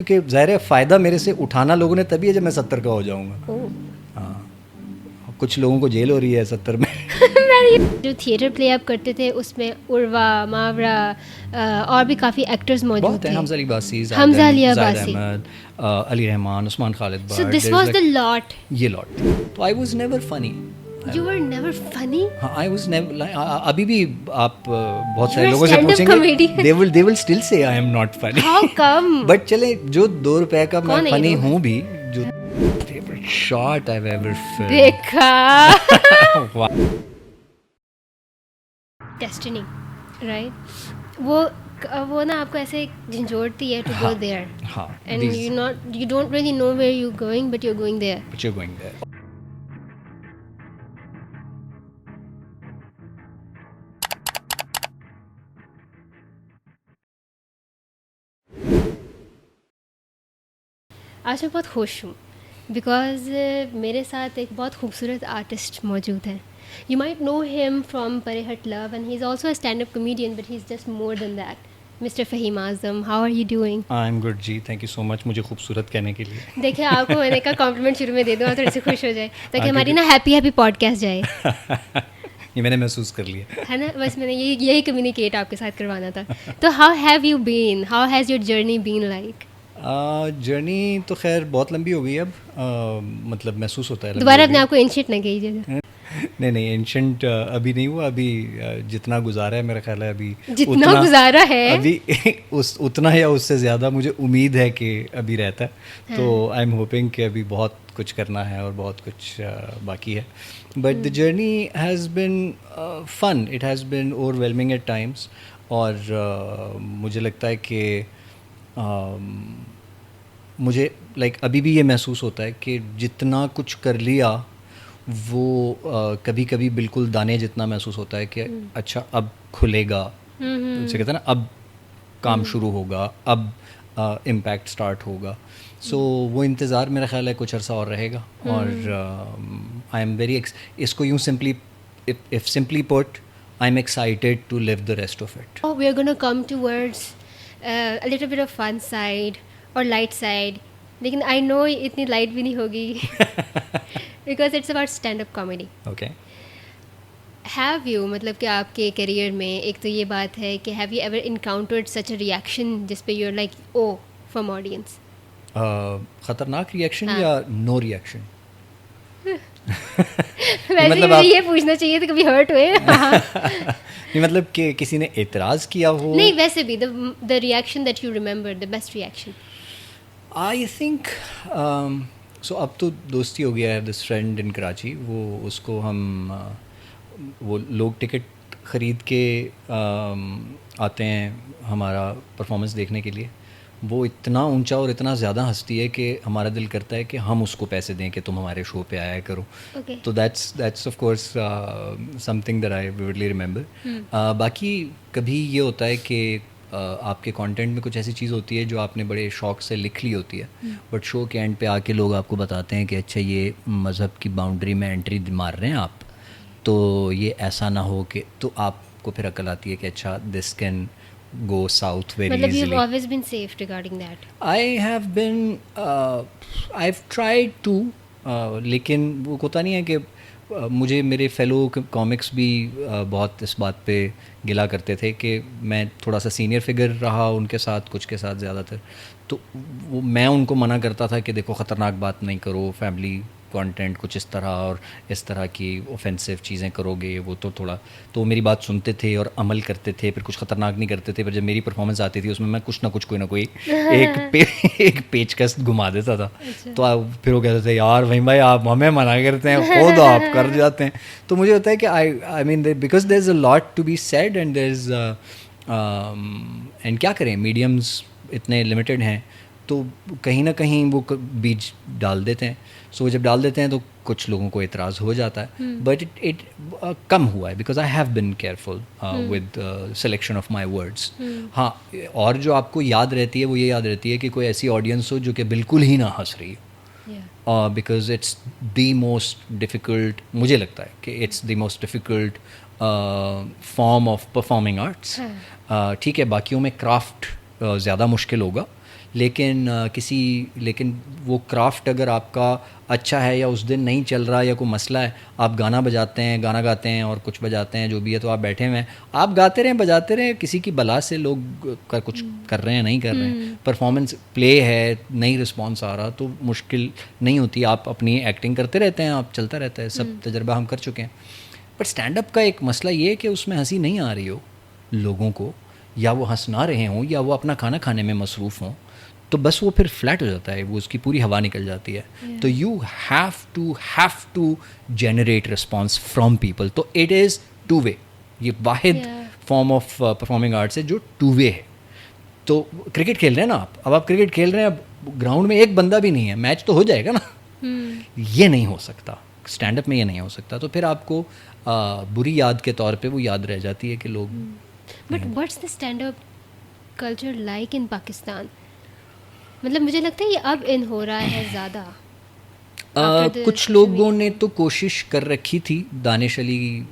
क्योंकि ज़ाहिर है फ़ायदा मेरे से उठाना लोगों ने तभी है जब मैं 70 का हो जाऊंगा। हाँ, कुछ लोगों को जेल हो रही है 70 में। जो थिएटर प्ले आप करते थे उसमें उर्वा, मावरा और भी काफ़ी एक्टर्स मौजूद बहुत है, थे। Hamza Ali Abbasi, Hamza Ali Zahid Abbasi. Ahmad, Ali Rehman, Usman Khalid so but, this there is was the like lot. ये लॉट। तो I was never funny. You were never funny. हाँ, आई वाज नेवर, अभी भी आप बहुत यू सारे आर लोगों से स्टैंड अप पूछेंगे, comedian. They will still say I am not funny. How come? But चले, जो 2 रुपए का मैं कौन है ये फनी लोग? हूँ भी, जो favourite shot I ever film. देखा। वाह। Destiny, right? वो ना आपको ऐसे झंझोड़ती है टू गो देयर, हाँ, and these, you don't really know where you going, but you are going there. but you're going there. आज मैं बहुत खुश हूँ बिकॉज मेरे साथ एक बहुत खूबसूरत आर्टिस्ट मौजूद है. You might know him from Parey Hut love and he is also a stand up comedian, but he is just more than that. Mister Faheem Azam, how are you doing? I'm good ji, thank you so much मुझे खूबसूरत कहने के लिए। देखिए, आपको मैंने कहा complement शुरू में दे दूँ, आप थोड़े से खुश हो जाए ताकि हाँ, हमारी ना हैप्पी पॉडकास्ट जाए. ये मैंने महसूस कर लिया। है ना, बस मैंने यही कम्युनिकेट आपके साथ करवाना था. तो how have you been, how has your journey been like? Journey तो खैर बहुत लंबी हो गई अब, मतलब महसूस होता है लंबी दोबारा हो अपने गई। आप को एंशियंट ना कीजिएगा. नहीं एंशंट अभी नहीं हुआ, अभी जितना गुजारा है मेरा ख्याल है अभी जितना गुजारा है अभी उस उतना या उससे ज़्यादा मुझे उम्मीद है कि अभी रहता है. तो आई एम होपिंग कि अभी बहुत कुछ करना है और बहुत कुछ बाकी है. But the journey has been fun, it has been overwhelming at times. और मुझे लगता है कि मुझे अभी भी ये महसूस होता है कि जितना कुछ कर लिया वो कभी कभी बिल्कुल दाने जितना महसूस होता है कि अच्छा अब खुलेगा, उसे कहते हैं ना, अब काम शुरू होगा, अब इम्पैक्ट स्टार्ट होगा. सो वो इंतज़ार मेरा ख्याल है कुछ अरसा और रहेगा. और आई एम वेरी इसको यूँ simply, if simply put, I am excited to live the rest of it. Oh, we are going to come towards a little bit of fun side or light side. लेकिन I know इतनी light भी नहीं होगी because it's about stand-up comedy. Okay. Have you, मतलब कि आपके career में एक तो ये बात है कि have you ever encountered such a reaction जिस पे you're like oh from audience? ख़तरनाक रिएक्शन हाँ. या नो रिएक्शन? वैसे मतलब मुझे आप ये पूछना चाहिए था, कभी हर्ट हुए? हाँ. नहीं, मतलब कि किसी ने एतराज़ किया हो? नहीं, वैसे भी the reaction that you remember, the best reaction. I think so अब तो दोस्ती हो गया है. दिस फ्रेंड इन कराची, वो उसको हम वो लोग टिकट ख़रीद के आते हैं हमारा परफॉर्मेंस देखने के लिए. वो इतना ऊंचा और इतना ज़्यादा हंसती है कि हमारा दिल करता है कि हम उसको पैसे दें कि तुम हमारे शो पे आया करो. Okay. तो that's of course something that I vividly remember. बाकी कभी ये होता है कि आपके कंटेंट में कुछ ऐसी चीज़ होती है जो आपने बड़े शौक से लिख ली होती है, बट शो के एंड पे आके लोग आपको बताते हैं कि अच्छा ये मज़हब की बाउंड्री में एंट्री मार रहे हैं आप, तो ये ऐसा ना हो कि, तो आपको फिर अकल आती है कि अच्छा this can go south very मतलब you've easily. always been safe regarding that. I have been, I have tried to, लेकिन वो होता नहीं है कि मुझे मेरे फेलो कॉमिक्स भी बहुत इस बात पे गिला करते थे कि मैं थोड़ा सा सीनियर फिगर रहा उनके साथ, कुछ के साथ ज़्यादातर. तो वो मैं उनको मना करता था कि देखो ख़तरनाक बात नहीं करो, फैमिली कंटेंट कुछ इस तरह और इस तरह की ऑफेंसिव चीज़ें करोगे वो तो थोड़ा, तो मेरी बात सुनते थे और अमल करते थे, फिर कुछ ख़तरनाक नहीं करते थे. पर जब मेरी परफॉर्मेंस आती थी उसमें मैं कुछ ना कुछ कोई ना कोई एक पेचकस घुमा देता था. तो फिर वो कहते थे यार भाई आप हमें मना करते हैं, खुद आप कर जाते हैं. तो मुझे होता है कि I mean because there is a lot to be said and there is and क्या करें, मीडियम्स इतने लिमिटेड हैं, तो कहीं ना कहीं वो बीज डाल देते हैं. सो जब डाल देते हैं तो कुछ लोगों को एतराज़ हो जाता है. बट इट कम हुआ है because I have bin careful with selection of my words. हाँ, और जो आपको याद रहती है वो ये याद रहती है कि कोई ऐसी ऑडियंस हो जो कि बिल्कुल ही ना हंस रही हो, because it's the most difficult, मुझे लगता है कि it's the most difficult form of performing arts. ठीक है, बाकियों में क्राफ्ट ज़्यादा मुश्किल होगा, लेकिन वो क्राफ्ट अगर आपका अच्छा है या उस दिन नहीं चल रहा या कोई मसला है, आप गाना गाते हैं और कुछ बजाते हैं जो भी है, तो आप बैठे हुए हैं, आप गाते रहें बजाते रहें, किसी की बला से लोग कुछ कर रहे हैं नहीं कर रहे हैं, परफॉर्मेंस प्ले है नहीं रिस्पॉन्स आ रहा तो मुश्किल नहीं होती, आप अपनी एक्टिंग करते रहते हैं, आप चलता रहता है, सब तजर्बा हम कर चुके हैं। बट स्टैंड अप का एक मसला ये है कि उसमें हंसी नहीं आ रही हो लोगों को, या वो हंस ना रहे हों, या वो अपना खाना खाने में मसरूफ़ हों, तो बस वो फिर फ्लैट हो जाता है, वो उसकी पूरी हवा निकल जाती है। तो you have to generate response from people. तो इट इज़ टू वे, ये वाहिद फॉर्म ऑफ परफॉर्मिंग आर्ट्स है जो टू वे है। तो क्रिकेट खेल रहे हैं ना आप, अब आप क्रिकेट खेल रहे हैं, अब ग्राउंड में एक बंदा भी नहीं है, मैच तो हो जाएगा ना। ये नहीं हो सकता, स्टैंड अप में ये नहीं हो सकता। तो फिर आपको बुरी याद के तौर पे वो याद रह जाती है कि लोग। But what's the stand up culture like in Pakistan? मतलब मुझे लगता है ये अब इन हो रहा है ज़्यादा। कुछ लोगों ने तो कोशिश कर रखी थी, दानिश अली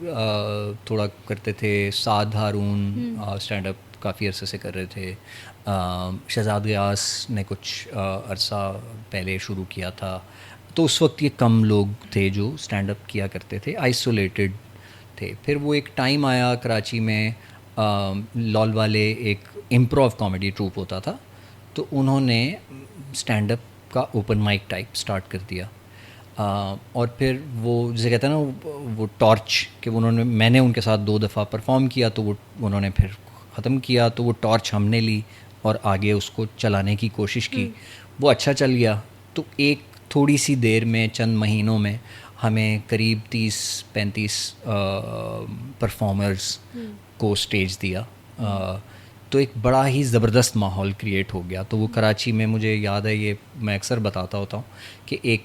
थोड़ा करते थे, साद हारून स्टैंड अप काफ़ी अरसे से कर रहे थे, शहजाद गयास ने कुछ अरसा पहले शुरू किया था। तो उस वक्त ये कम लोग थे जो स्टैंड अप किया करते थे, आइसोलेटेड थे। फिर वो एक टाइम आया कराची में, लॉल वाले एक इम्प्रोव कॉमेडी ट्रूप होता था, तो उन्होंने स्टैंड अप का ओपन माइक टाइप स्टार्ट कर दिया। और फिर वो जैसे कहते हैं ना वो टॉर्च, कि मैंने उनके साथ 2 दफ़ा परफॉर्म किया, तो वो उन्होंने फिर ख़त्म किया, तो वो टॉर्च हमने ली और आगे उसको चलाने की कोशिश की। वो अच्छा चल गया, तो एक थोड़ी सी देर में, चंद महीनों में हमें करीब 30-35 परफॉर्मर्स को स्टेज दिया। तो एक बड़ा ही ज़बरदस्त माहौल क्रिएट हो गया। तो वो कराची में, मुझे याद है, ये मैं अक्सर बताता होता हूँ कि एक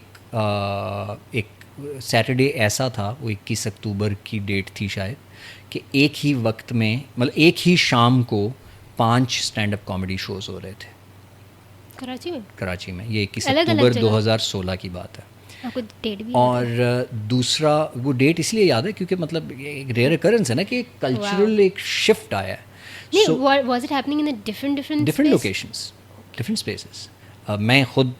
सैटरडे ऐसा था, वो 21 अक्टूबर की डेट थी शायद, कि एक ही वक्त में, मतलब एक ही शाम को 5 स्टैंड अप कॉमेडी शोज़ हो रहे थे कराची में। ये 21 अक्टूबर 2016 की बात है। आपको डेट भी और दूसरा, वो डेट इसलिए याद है क्योंकि मतलब ये एक रेयर occurrence है ना कि एक कल्चरल एक शिफ्ट आया है। was it happening in a different locations, different spaces. मैं खुद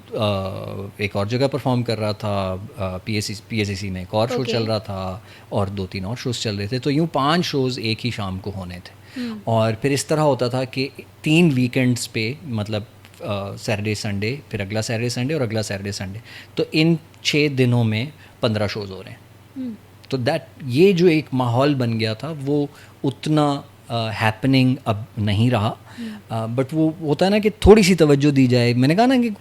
एक और जगह परफॉर्म कर रहा था, PSCC में एक और शो चल रहा था, और 2-3 और शोज़ चल रहे थे, तो यूँ 5 शोज़ एक ही शाम को होने थे। और फिर इस तरह होता था कि 3 वीकेंड्स पे, मतलब सैटरडे संडे, फिर अगला सैटरडे संडे और अगला सैटरडे संडे, तो इन 6 दिनों में 15 शोज़ हो रहे हैं। तो ये जो एक माहौल बन गया था, वो उतना हैपनिंग अब नहीं रहा। बट वो होता है ना कि थोड़ी सी तवज्जो दी जाए, मैंने कहा ना कि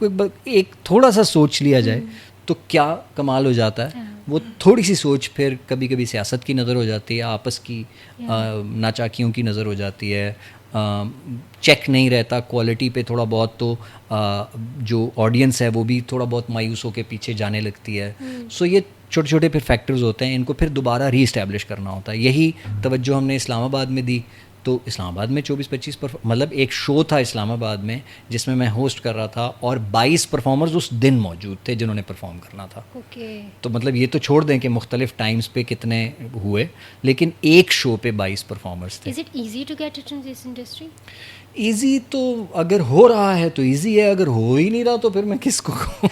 एक थोड़ा सा सोच लिया जाए तो क्या कमाल हो जाता है। वो थोड़ी सी सोच फिर कभी कभी सियासत की नज़र हो जाती है, आपस की नाचाकियों की नज़र हो जाती है, चेक नहीं रहता क्वालिटी पे थोड़ा बहुत, तो जो ऑडियंस है वो भी थोड़ा बहुत मायूस होकर पीछे जाने लगती है। सो ये छोटे छोटे फिर फैक्टर्स होते हैं, इनको फिर दोबारा रीइस्टेब्लिश करना होता है। यही तवज्जो हमने इस्लामाबाद में दी। तो इस्लामाबाद में 24-25 मतलब एक शो था इस्लामाबाद में जिसमें मैं होस्ट कर रहा था, और 22 परफॉर्मर्स उस दिन मौजूद थे जिन्होंने परफॉर्म करना था। तो मतलब ये तो छोड़ दें कि मुख्तलिफ टाइम्स पे कितने हुए, लेकिन एक शो पे 22 परफॉर्मर्स थे। Is it easy to get it in this industry? Easy तो अगर हो रहा है तो ईजी है, अगर हो ही नहीं रहा तो फिर मैं किसको कहूँ।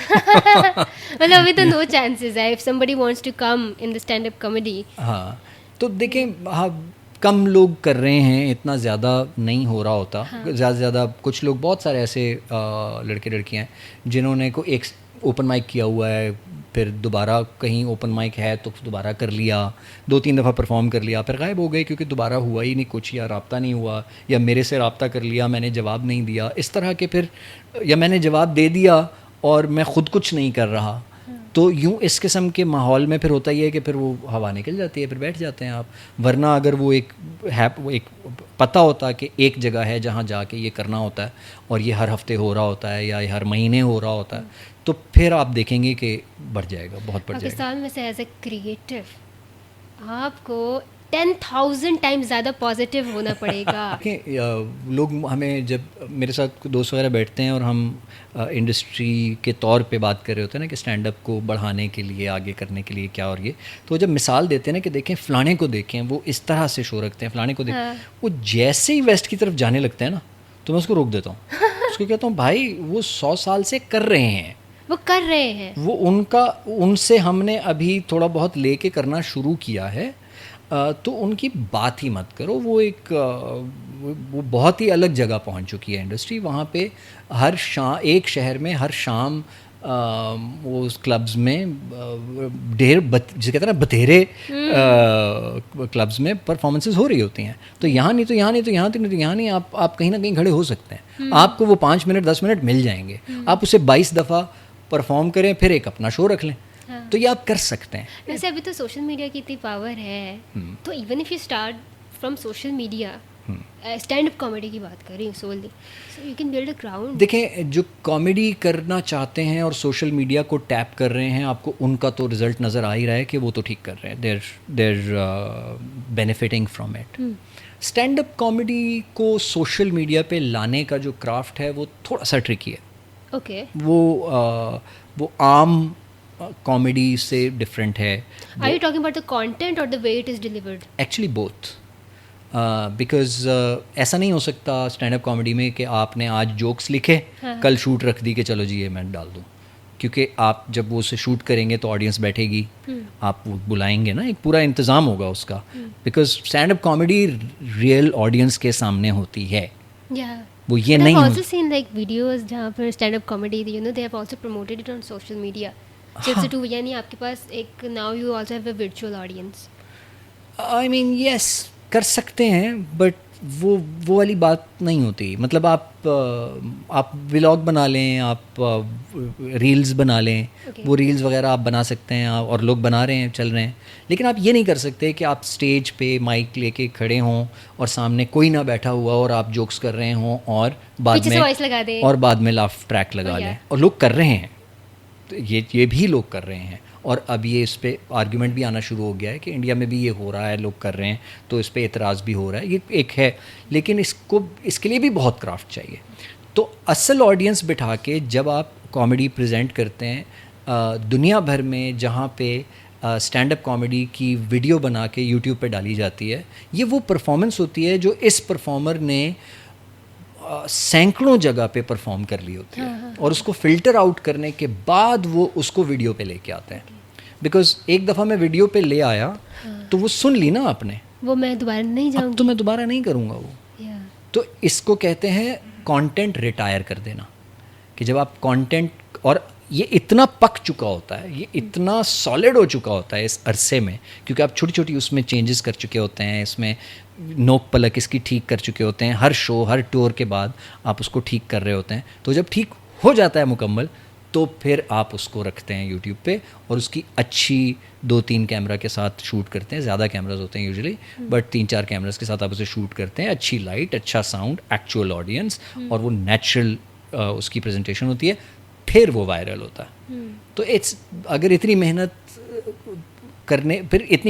मतलब अभी तो नो चांसेस है if somebody wants to come in the stand up comedy। हाँ, तो देखें, हाँ कम लोग कर रहे हैं, इतना ज़्यादा नहीं हो रहा होता। ज़्यादा से ज़्यादा कुछ लोग, बहुत सारे ऐसे लड़के लड़कियाँ हैं जिन्होंने को एक ओपन माइक किया हुआ है, फिर दोबारा कहीं ओपन माइक है तो दोबारा कर लिया, 2-3 दफ़ा परफॉर्म कर लिया, फिर गायब हो गए क्योंकि दोबारा हुआ ही नहीं कुछ, या रब्ता नहीं हुआ, या मेरे से रब्ता कर लिया, मैंने जवाब नहीं दिया, इस तरह के। फिर या मैंने जवाब दे दिया और मैं ख़ुद कुछ नहीं कर रहा। तो यूँ इस किस्म के माहौल में फिर होता ही है कि फिर वो हवा निकल जाती है, फिर बैठ जाते हैं आप। वरना अगर वो एक पता होता कि एक जगह है जहाँ जाके ये करना होता है और ये हर हफ्ते हो रहा होता है या हर महीने हो रहा होता है, तो फिर आप देखेंगे कि बढ़ जाएगा, बहुत बढ़ जाएगा। पाकिस्तान में से एज ए क्रिएटिव आपको 10,000 टाइम्स ज़्यादा पॉजिटिव होना पड़ेगा। लोग हमें, जब मेरे साथ दोस्त वगैरह बैठते हैं और हम इंडस्ट्री के तौर पे बात कर रहे होते हैं ना कि स्टैंड अप को बढ़ाने के लिए, आगे करने के लिए क्या, और ये तो जब मिसाल देते हैं ना कि देखें फ़लाने को देखें, वो इस तरह से शो रखते हैं, फ़लाने को देखें, वो जैसे ही वेस्ट की तरफ जाने लगते हैं ना, तो मैं उसको रोक देता हूँ। को कहता हूँ भाई वो 100 साल से कर रहे हैं, वो कर रहे हैं, वो उनसे हमने अभी थोड़ा बहुत लेके करना शुरू किया है, तो उनकी बात ही मत करो। वो वो बहुत ही अलग जगह पहुंच चुकी है इंडस्ट्री। वहाँ पे हर शाम, एक शहर में हर शाम वो उस क्लब्स में जिसे कहते हैं ना बतेरे क्लब्स में परफॉर्मेंसेस हो रही होती हैं। तो यहाँ नहीं तो यहाँ नहीं तो यहाँ नहीं तो यहाँ नहीं, आप कहीं ना कहीं खड़े हो सकते हैं। आपको वो 5 मिनट 10 मिनट मिल जाएंगे। आप उसे 22 दफ़ा परफॉर्म करें, फिर एक अपना शो रख लें। हाँ। तो ये आप कर सकते हैं। वैसे अभी तो सोशल मीडिया की इतनी पावर है, तो even if you start from social media, stand up comedy की बात कर रही हूँ solely, so you can build a ground. देखें, जो कॉमेडी करना चाहते हैं और सोशल मीडिया को टैप कर रहे हैं, आपको उनका तो रिजल्ट नज़र आ ही रहा है कि वो तो ठीक कर रहे हैं, they're benefiting from it. Stand up comedy को सोशल मीडिया पे लाने का जो क्राफ्ट है वो थोड़ा सा ट्रिकी है। ओके। वो आम कॉमेडी से डिफरेंट है। Are you talking about the content और the way it is delivered? Actually both, because ऐसा नहीं हो सकता स्टैंड अप कॉमेडी में कि आपने आज जोक्स लिखे, हाँ, कल शूट रख दी कि चलो जी ये मैं डाल दूँ, क्योंकि आप जब वो उसे शूट करेंगे तो ऑडियंस बैठेगी, आप बुलाएंगे ना, एक पूरा इंतज़ाम होगा उसका, because stand up comedy real audience के सामने होती है। वो ये नहीं I've also seen like videos जहाँ पर stand up comedy, you know, they have also promoted it on social media. So it's a two, यानी आपके पास एक now you also have a virtual audience. I mean yes, कर सकते हैं, but वो वाली बात नहीं होती। मतलब आप व्लॉग बना लें, आप रील्स बना लें, okay, वो रील्स वगैरह आप बना सकते हैं, और लोग बना रहे हैं, चल रहे हैं, लेकिन आप ये नहीं कर सकते कि आप स्टेज पे माइक लेके खड़े हों और सामने कोई ना बैठा हुआ और आप जोक्स कर रहे हों और बाद में लाफ ट्रैक लगा लें। और लोग कर रहे हैं, तो ये भी लोग कर रहे हैं, और अब ये इस पे आर्ग्यूमेंट भी आना शुरू हो गया है कि इंडिया में भी ये हो रहा है, लोग कर रहे हैं, तो इस पे एतराज़ भी हो रहा है। ये एक है, लेकिन इसके लिए भी बहुत क्राफ्ट चाहिए। तो असल ऑडियंस बिठा के जब आप कॉमेडी प्रेजेंट करते हैं दुनिया भर में, जहाँ पे स्टैंड अप कॉमेडी की वीडियो बना के यूट्यूब पे डाली जाती है, ये वो परफॉर्मेंस होती है जो इस परफॉर्मर ने सैकड़ों जगह पे परफॉर्म कर ली होती है, हाँ, और उसको फ़िल्टर आउट करने के बाद वो उसको वीडियो पे लेके आते हैं। बिकॉज एक दफ़ा मैं वीडियो पे ले आया, हाँ, तो वो सुन ली ना आपने, वो मैं दोबारा नहीं जाऊंगी, अब तो मैं दोबारा नहीं करूँगा वो। तो इसको कहते हैं कंटेंट रिटायर कर देना, कि जब आप कंटेंट, और ये इतना पक चुका होता है, ये इतना सॉलिड हो चुका होता है इस अरसे में, क्योंकि आप छोटी छोटी उसमें चेंजेस कर चुके होते हैं, इसमें नोक पलक इसकी ठीक कर चुके होते हैं, हर शो हर टूर के बाद आप उसको ठीक कर रहे होते हैं। तो जब ठीक हो जाता है मुकम्मल, तो फिर आप उसको रखते हैं यूट्यूब पे, और उसकी अच्छी 2-3 कैमरा के साथ शूट करते हैं, ज़्यादा कैमराज होते हैं यूजुअली, बट 3-4 कैमराज के साथ आप उसे शूट करते हैं, अच्छी लाइट, अच्छा साउंड, एक्चुअल ऑडियंस, और वो नेचुरल उसकी प्रेजेंटेशन होती है, फिर वो वायरल होता है। तो अगर इतनी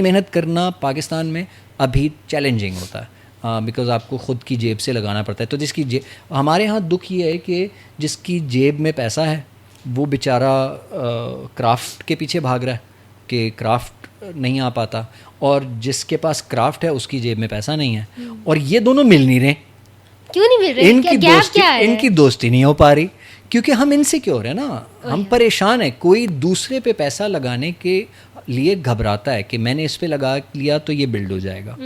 मेहनत करना पाकिस्तान में अभी चैलेंजिंग होता है, बिकॉज़ आपको ख़ुद की जेब से लगाना पड़ता है। तो हमारे यहाँ दुख ये है कि जिसकी जेब में पैसा है वो बेचारा क्राफ्ट के पीछे भाग रहा है कि क्राफ्ट नहीं आ पाता, और जिसके पास क्राफ्ट है उसकी जेब में पैसा नहीं है, और ये दोनों मिल नहीं रहे। क्यों नहीं मिल रहे? इनकी दोस्ती नहीं हो पा रही, क्योंकि हम इनसिक्योर है ना, हम परेशान हैं। कोई दूसरे पे पैसा लगाने के लिए घबराता है कि मैंने इस पे लगा लिया तो ये बिल्ड हो जाएगा।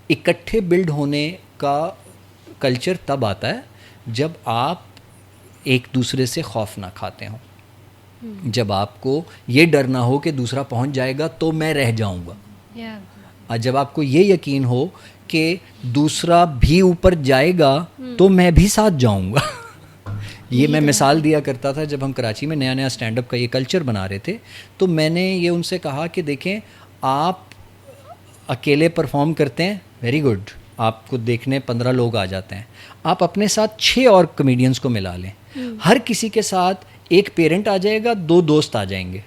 इकट्ठे बिल्ड होने का कल्चर तब आता है जब आप एक दूसरे से खौफ ना खाते हो, जब आपको ये डर ना हो कि दूसरा पहुंच जाएगा तो मैं रह जाऊंगा, और जब आपको ये यकीन हो कि दूसरा भी ऊपर जाएगा तो मैं भी साथ जाऊंगा। ये मैं मिसाल दिया करता था जब हम कराची में नया नया स्टैंड अप का ये कल्चर बना रहे थे, तो मैंने ये उनसे कहा कि देखें, आप अकेले परफॉर्म करते हैं, वेरी गुड, आपको देखने 15 लोग आ जाते हैं, आप अपने साथ 6 और कॉमेडियंस को मिला लें, हर किसी के साथ एक पेरेंट आ जाएगा, 2 दोस्त आ जाएंगे,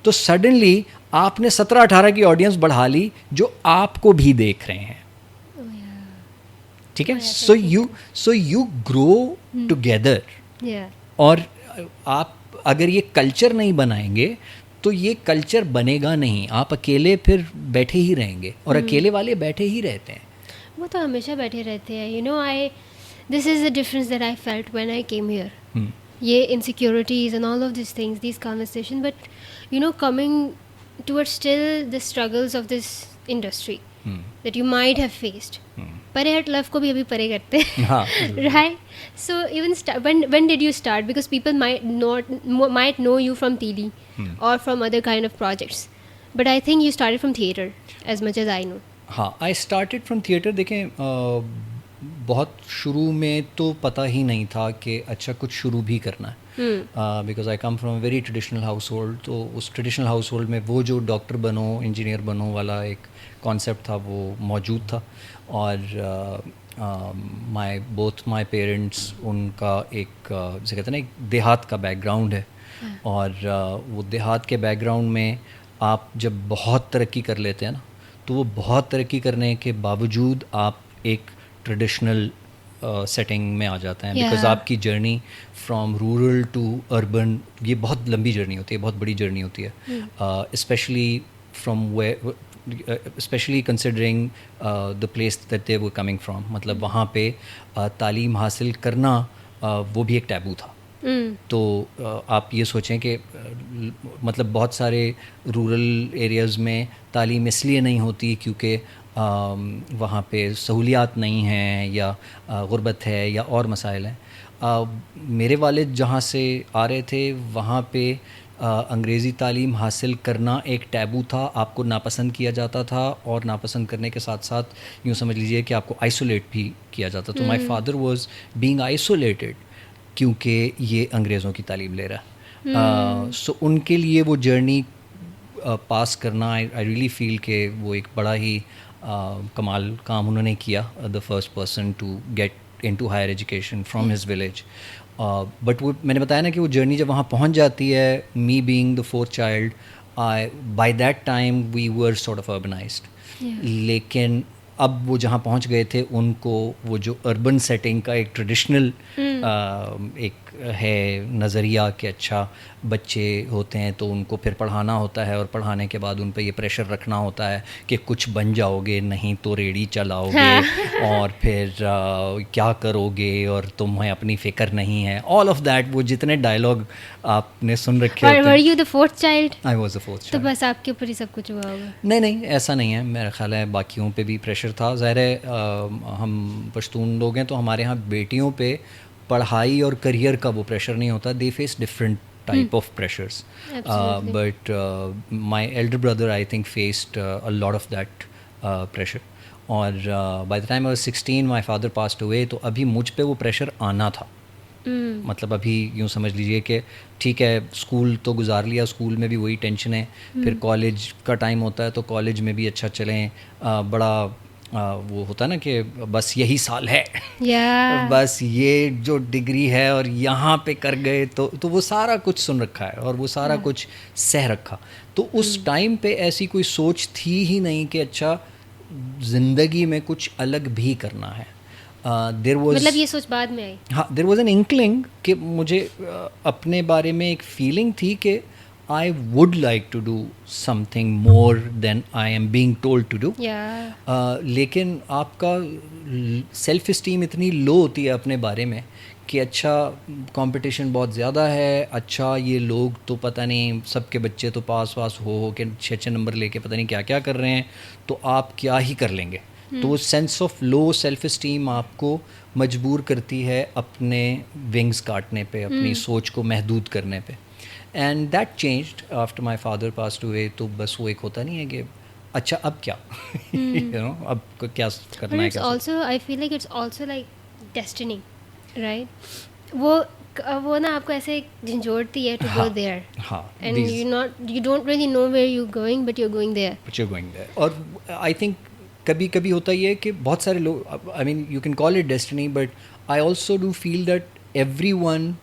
तो सडनली आपने 17-18 की ऑडियंस बढ़ा ली जो आपको भी देख रहे हैं। ठीक है, सो यू ग्रो टुगेदर। और आप अगर ये कल्चर नहीं बनाएंगे तो ये कल्चर बनेगा नहीं, आप अकेले फिर बैठे ही रहेंगे, और अकेले वाले बैठे ही रहते हैं, वो तो हमेशा बैठे रहते हैं। You know, this is the difference that I felt when I came here. Hmm. Yeah, insecurities and all of these things, these conversations, but coming towards still the struggles of this industry that you might have faced. परे हट love को भी अभी परे करते हैं, right? So even when did you start? Because people might know you from Tili or from other kind of projects, but I think you started from theatre as much as I know. हाँ, I started from theatre. देखें बहुत शुरू में तो पता ही नहीं था कि अच्छा कुछ शुरू भी करना है, because I come from a very traditional house hold. तो उस ट्रेडिशनल हाउस होल्ड में वो जो डॉक्टर बनो इंजीनियर बनो वाला एक कॉन्सेप्ट था वो मौजूद था. और बोथ माई पेरेंट्स उनका एक जैसे कहते हैं ना एक देहात का बैकग्राउंड है. और वो देहात के बैकग्राउंड में आप जब बहुत तरक्की कर लेते हैं ना, तो वो बहुत तरक्की करने के बावजूद आप एक ट्रेडिशनल सेटिंग में आ जाते हैं. बिकॉज आपकी journey from rural to urban ये बहुत लंबी जर्नी होती है, बहुत बड़ी जर्नी होती है. Specially from especially considering the place that they were coming from. मतलब वहाँ पे तालीम हासिल करना वो भी एक टैबू था. तो आप ये सोचें कि मतलब बहुत सारे रूरल एरियाज़ में तालीम इसलिए नहीं होती क्योंकि वहाँ पे सहूलियात नहीं हैं या गुर्बत है या और मसाइल हैं. मेरे वालिद जहाँ से आ रहे थे वहाँ पे अंग्रेज़ी तालीम हासिल करना एक टैबू था, आपको नापसंद किया जाता था. और नापसंद करने के साथ साथ यूँ समझ लीजिए कि आपको आइसोलेट भी किया जाता. तो my father was being isolated क्योंकि ये अंग्रेज़ों की तालीम ले रहा है. सो उनके लिए वो जर्नी पास करना आई रियली फील कि वो एक बड़ा ही कमाल काम उन्होंने किया. The first person to get into higher education from his village. But वो मैंने बताया ना कि वो जर्नी जब वहाँ पहुँच जाती है, me being the fourth child, by that time we were sort of urbanised. लेकिन अब वो जहाँ पहुँच गए थे उनको वो जो अर्बन सेटिंग का एक ट्रेडिशनल एक है नज़रिया कि अच्छा बच्चे होते हैं तो उनको फिर पढ़ाना होता है और पढ़ाने के बाद उन पे ये प्रेशर रखना होता है कि कुछ बन जाओगे, नहीं तो रेडी चलाओगे और फिर क्या करोगे और तुम्हें अपनी फ़िक्र नहीं है. ऑल ऑफ दैट, वो जितने डायलॉग आपने सुन रखे होते हैं. Were you the fourth child? I was the fourth child. तो बस आपके ऊपर ही सब कुछ हुआ होगा. नहीं ऐसा नहीं है. मेरा ख्याल है बाकियों पे भी प्रेशर था. ज़ाहिर है हम पश्तून लोग हैं तो हमारे यहाँ बेटियों पे पढ़ाई और करियर का वो प्रेशर नहीं होता. They face different type of pressures. But my elder brother I think faced a lot of that pressure. और by the time I was 16 my father passed away. तो अभी मुझ पे वो प्रेशर आना था. मतलब अभी यूँ समझ लीजिए कि ठीक है स्कूल तो गुजार लिया, स्कूल में भी वही टेंशन है. फिर कॉलेज का टाइम होता है तो कॉलेज में भी अच्छा चलें, बड़ा वो होता है ना कि बस यही साल है, बस ये जो डिग्री है और यहाँ पे कर गए तो वो सारा कुछ सुन रखा है और वो सारा कुछ सह रखा. तो उस टाइम पे ऐसी कोई सोच थी ही नहीं कि अच्छा ज़िंदगी में कुछ अलग भी करना है. मतलब ये सोच बाद में आई. हाँ, देयर वाज एन इंक्लिंग कि मुझे अपने बारे में एक फीलिंग थी कि I would like to do something more than I am being told to do. लेकिन आपका सेल्फ इस्टीम इतनी लो होती है अपने बारे में कि अच्छा कंपटीशन बहुत ज़्यादा है, अच्छा ये लोग तो पता नहीं सबके बच्चे तो पास हो के 6 नंबर लेके पता नहीं क्या क्या कर रहे हैं, तो आप क्या ही कर लेंगे. तो वो sense of low self esteem आपको मजबूर करती है अपने विंग्स काटने पे, अपनी सोच को महदूद करने पे. And that changed after my father passed away. तो बस वो एक होता नहीं है कि अच्छा अब क्या you know, अब क्या करना है. Also I feel like it's also like destiny, right? वो ना आपको ऐसे झंझोड़ती है to go there. And you don't really know where you going but you going there. और आई थिंक कभी कभी होता ही है कि बहुत सारे लोग, I mean you can call it destiny, but I also do feel that everyone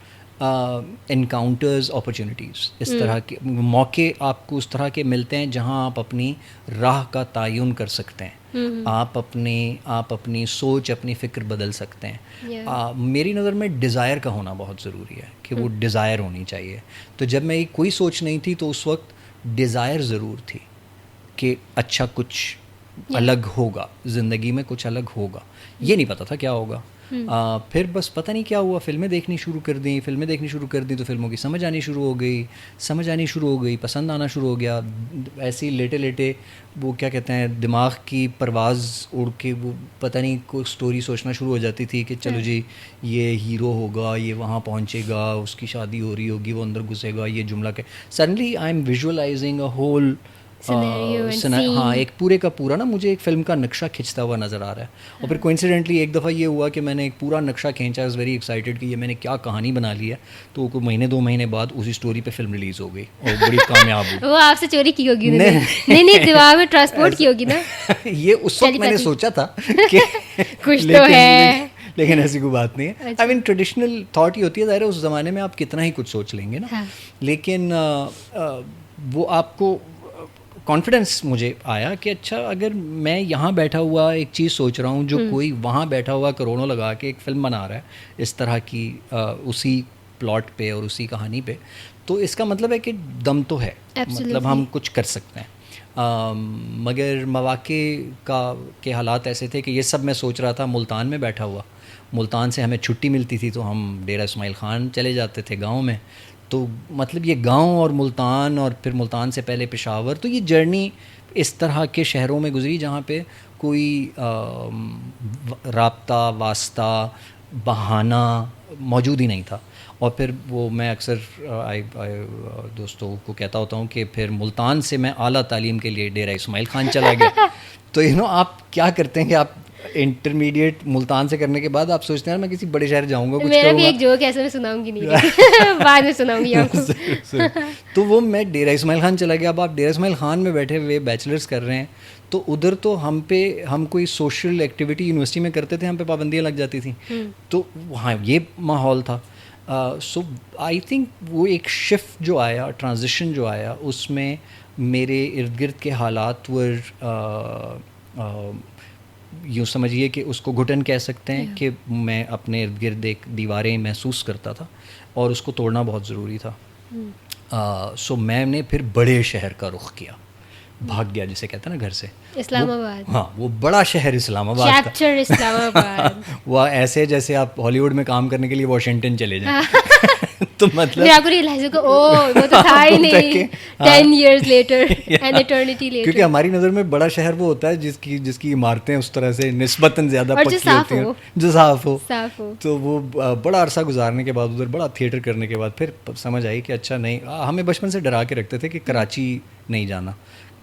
encounters opportunities. इस तरह के मौके आपको उस तरह के मिलते हैं जहां आप अपनी राह का तयन कर सकते हैं. आप अपनी सोच, अपनी फ़िक्र बदल सकते हैं. मेरी नज़र में डिज़ायर का होना बहुत ज़रूरी है कि वो डिज़ायर होनी चाहिए. तो जब मैं कोई सोच नहीं थी तो उस वक्त डिज़ायर ज़रूर थी कि अच्छा कुछ अलग होगा, ज़िंदगी में कुछ अलग होगा. ये नहीं पता था क्या होगा. फिर बस पता नहीं क्या हुआ, फिल्में देखनी शुरू कर दी तो फिल्मों की समझ आनी शुरू हो गई, पसंद आना शुरू हो गया। ऐसे ही लेटे लेटे वो क्या कहते हैं, दिमाग की परवाज़ उड़ के वो पता नहीं कोई स्टोरी सोचना शुरू हो जाती थी कि चलो जी ये हीरो होगा, ये वहाँ पहुँचेगा, उसकी शादी हो रही होगी, वो अंदर घुसेगा, ये जुमला के suddenly I am visualising a whole हाँ, एक पूरे का पूरा ना मुझे एक फ़िल्म का नक्शा खिंचता हुआ नज़र आ रहा है। और फिर कोइंसिडेंटली एक दफ़ा ये हुआ कि मैंने एक पूरा नक्शा खींचा, आई वाज वेरी एक्साइटेड कि ये मैंने क्या कहानी बना ली है। तो कोई महीने 2 महीने बाद उसी स्टोरी पे फिल्म रिलीज़ हो गई और बड़ी कामयाब हुई। वो आपसे चोरी की होगी नहीं दिमाग में ट्रांसपोर्ट की होगी ना। ये उस वक्त मैंने सोचा था कि कुछ तो है, लेकिन ऐसी कोई बात नहीं है। आई मीन ट्रेडिशनल थॉट ही होती है, ज़ाहिर है उस ज़माने में आप कितना ही कुछ सोच लेंगे ना। हाँ। लेकिन वो आपको कॉन्फिडेंस मुझे आया कि अच्छा अगर मैं यहाँ बैठा हुआ एक चीज़ सोच रहा हूँ जो कोई वहाँ बैठा हुआ करोड़ों लगा के एक फ़िल्म बना रहा है इस तरह की उसी प्लॉट पे और उसी कहानी पे, तो इसका मतलब है कि दम तो है। मतलब हम कुछ कर सकते हैं। मगर मौके के हालात ऐसे थे कि ये सब मैं सोच रहा था मुल्तान में बैठा हुआ। मुल्तान से हमें छुट्टी मिलती थी तो हम डेरा इस्माइल ख़ान चले जाते थे गांव में। तो मतलब ये गांव और मुल्तान और फिर मुल्तान से पहले पेशावर, तो ये जर्नी इस तरह के शहरों में गुजरी जहाँ पे कोई राब्ता वास्ता बहाना मौजूद ही नहीं था। और फिर वो मैं अक्सर दोस्तों को कहता होता हूँ कि फिर मुल्तान से मैं आला तालीम के लिए डेरा इस्माइल ख़ान चला गया। तो आप क्या करते हैं कि आप इंटरमीडिएट मुल्तान से करने के बाद आप सोचते हैं मैं किसी बड़े शहर जाऊंगा, कुछ मेरा भी एक जोक ऐसे मैं सुनाऊंगी नहीं बाद में सुनाऊंगी आपको। तो वो मैं डेरा इस्माइल ख़ान चला गया। अब आप डेरा इस्माइल ख़ान में बैठे हुए बैचलर्स कर रहे हैं, तो उधर तो हम कोई सोशल एक्टिविटी यूनिवर्सिटी में करते थे, हम पे पाबंदियाँ लग जाती थी। तो वहाँ ये माहौल था। सो आई थिंक वो एक शिफ्ट जो आया, ट्रांजिशन जो आया, उसमें मेरे इर्द गिर्द के हालात यूँ समझिए कि उसको घुटन कह सकते हैं कि मैं अपने इर्द गिर्द एक दीवारें महसूस करता था और उसको तोड़ना बहुत ज़रूरी था। सो मैंने फिर बड़े शहर का रुख किया, भाग गया जिसे कहते हैं ना घर से, इस्लामाबाद। हाँ, वो बड़ा शहर इस्लामाबाद का इस्लामाबाद वह ऐसे जैसे आप हॉलीवुड में काम करने के लिए वॉशिंगटन चले जाएं। तो मतलब आपको रियलाइज होगा वो तो था ही नहीं 10 years later an eternity later। क्योंकि हमारी नज़र में बड़ा शहर वो होता है जिसकी इमारतें उस तरह से निस्बतन ज़्यादा पक्की होती हैं, जो साफ़ हो। तो वो बड़ा अरसा गुजारने के बाद उधर बड़ा थिएटर करने के बाद फिर समझ आई कि अच्छा नहीं, हमें बचपन से डरा के रखते थे कि कराची नहीं जाना।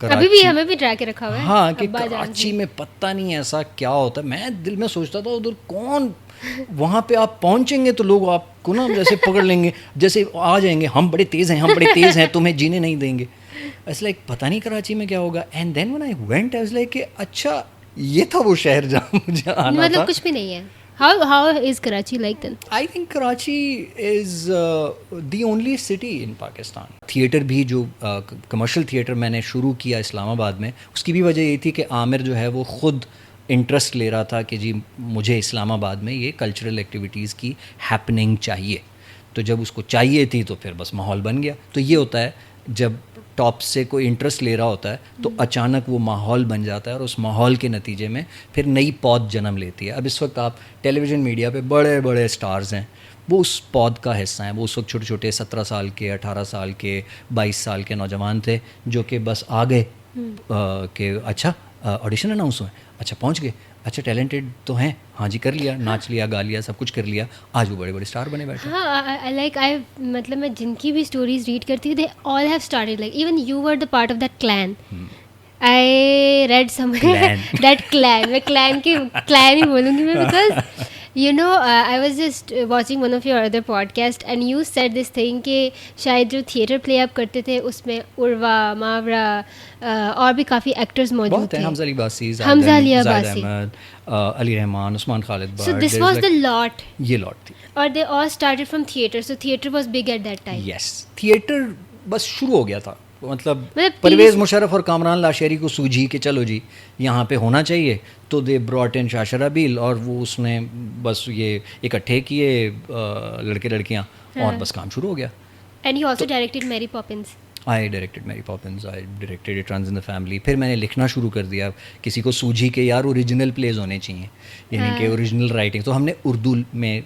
अभी भी हमें भी डरा के रखा हुआ है। हाँ, कि कराची में पता नहीं ऐसा क्या होता है। मैं दिल में सोचता था उधर कौन, वहाँ पे आप पहुँचेंगे तो लोग आपको ना जैसे पकड़ लेंगे, जैसे आ जाएंगे, हम बड़े तेज़ हैं, तुम्हें जीने नहीं देंगे। ऐसा लाइक पता नहीं कराची में क्या होगा। And then when I went I was like कि अच्छा ये था वो शहर जहाँ मुझे आना था। मतलब कुछ भी नहीं है। How is Karachi like then? I think Karachi is the only city in Pakistan. Theatre भी जो कमर्शियल थिएटर मैंने शुरू किया इस्लामाबाद में, उसकी भी वजह ये थी कि आमिर जो है वो ख़ुद इंटरेस्ट ले रहा था कि जी मुझे इस्लामाबाद में ये कल्चरल एक्टिविटीज़ की हैपनिंग चाहिए। तो जब उसको चाहिए थी तो फिर बस माहौल बन गया। तो ये होता है जब टॉप से कोई इंटरेस्ट ले रहा होता है तो अचानक वो माहौल बन जाता है और उस माहौल के नतीजे में फिर नई पौध जन्म लेती है। अब इस वक्त आप टेलीविज़न मीडिया पे बड़े बड़े स्टार्स हैं, वो उस पौध का हिस्सा हैं। वो उस वक्त छोटे छोटे 17 साल के, 18 साल के, 22 साल के नौजवान थे जो कि बस आ गए कि अच्छा ऑडिशन अनाउंस हुए, अच्छा पहुंच गए, अच्छा टैलेंटेड तो हैं, हाँ जी कर लिया, नाच लिया, गा लिया, सब कुछ कर लिया, आज वो बड़े बड़े स्टार बने बैठे। हाँ, मतलब मैं जिनकी भी स्टोरीज रीड करती हूँ, they all have started like even you were the part of that clan. I read somewhere that clan, मैं क्लैन ही बोलूँगी मैं, because you know I was just watching one of your other podcast and you said this thing कि शायद जो theatre play up करते थे उसमें उर्वा, मावरा और भी काफ़ी एक्टर्स मौजूद थे। हमजा अली बासी, अली रहमान, उस्मान खालिद बार। So this was the lot। ये लॉट थी और they all started from theatre, so theatre was big at that time। Yes, theatre बस शुरू हो गया था। मतलब परवेज़ मुशर्रफ और कामरान लाशेरी को सूझी कि चलो जी यहाँ पे होना चाहिए, तो दे ब्रॉट इन शाह शराबील और वो उसने बस ये इकट्ठे किए लड़के लड़कियाँ और बस काम शुरू हो गया। And he also directed Mary Poppins. I directed Mary Poppins, I directed it runs in the family. फिर मैंने लिखना शुरू कर दिया। किसी को सूझी कि यार ओरिजिनल प्लेज होने चाहिए, यानी कि ओरिजिनल राइटिंग, तो हमने उर्दू में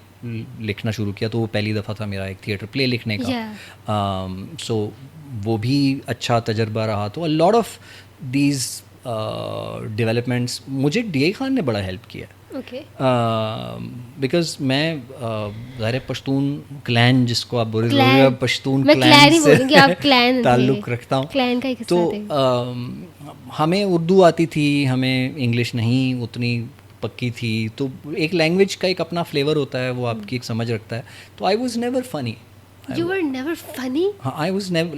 लिखना शुरू किया। तो वो पहली दफ़ा था मेरा एक थिएटर प्ले लिखने का। सो वो भी अच्छा तजर्बा रहा। तो अ लॉट ऑफ दीज डेवलपमेंट्स मुझे डी खान ने बड़ा हेल्प किया। बिकॉज मैं ज़ाहिर पश्तून क्लैन, जिसको आप बोल रहे हो, पश्तून क्लैन से ताल्लुक़ रखता हूँ। तो हमें उर्दू आती थी, हमें इंग्लिश नहीं उतनी पक्की थी। तो एक लैंग्वेज का एक अपना फ्लेवर होता है, वो आपकी एक समझ रखता है। तो I was never funny. You were never funny? हाँ, I was never.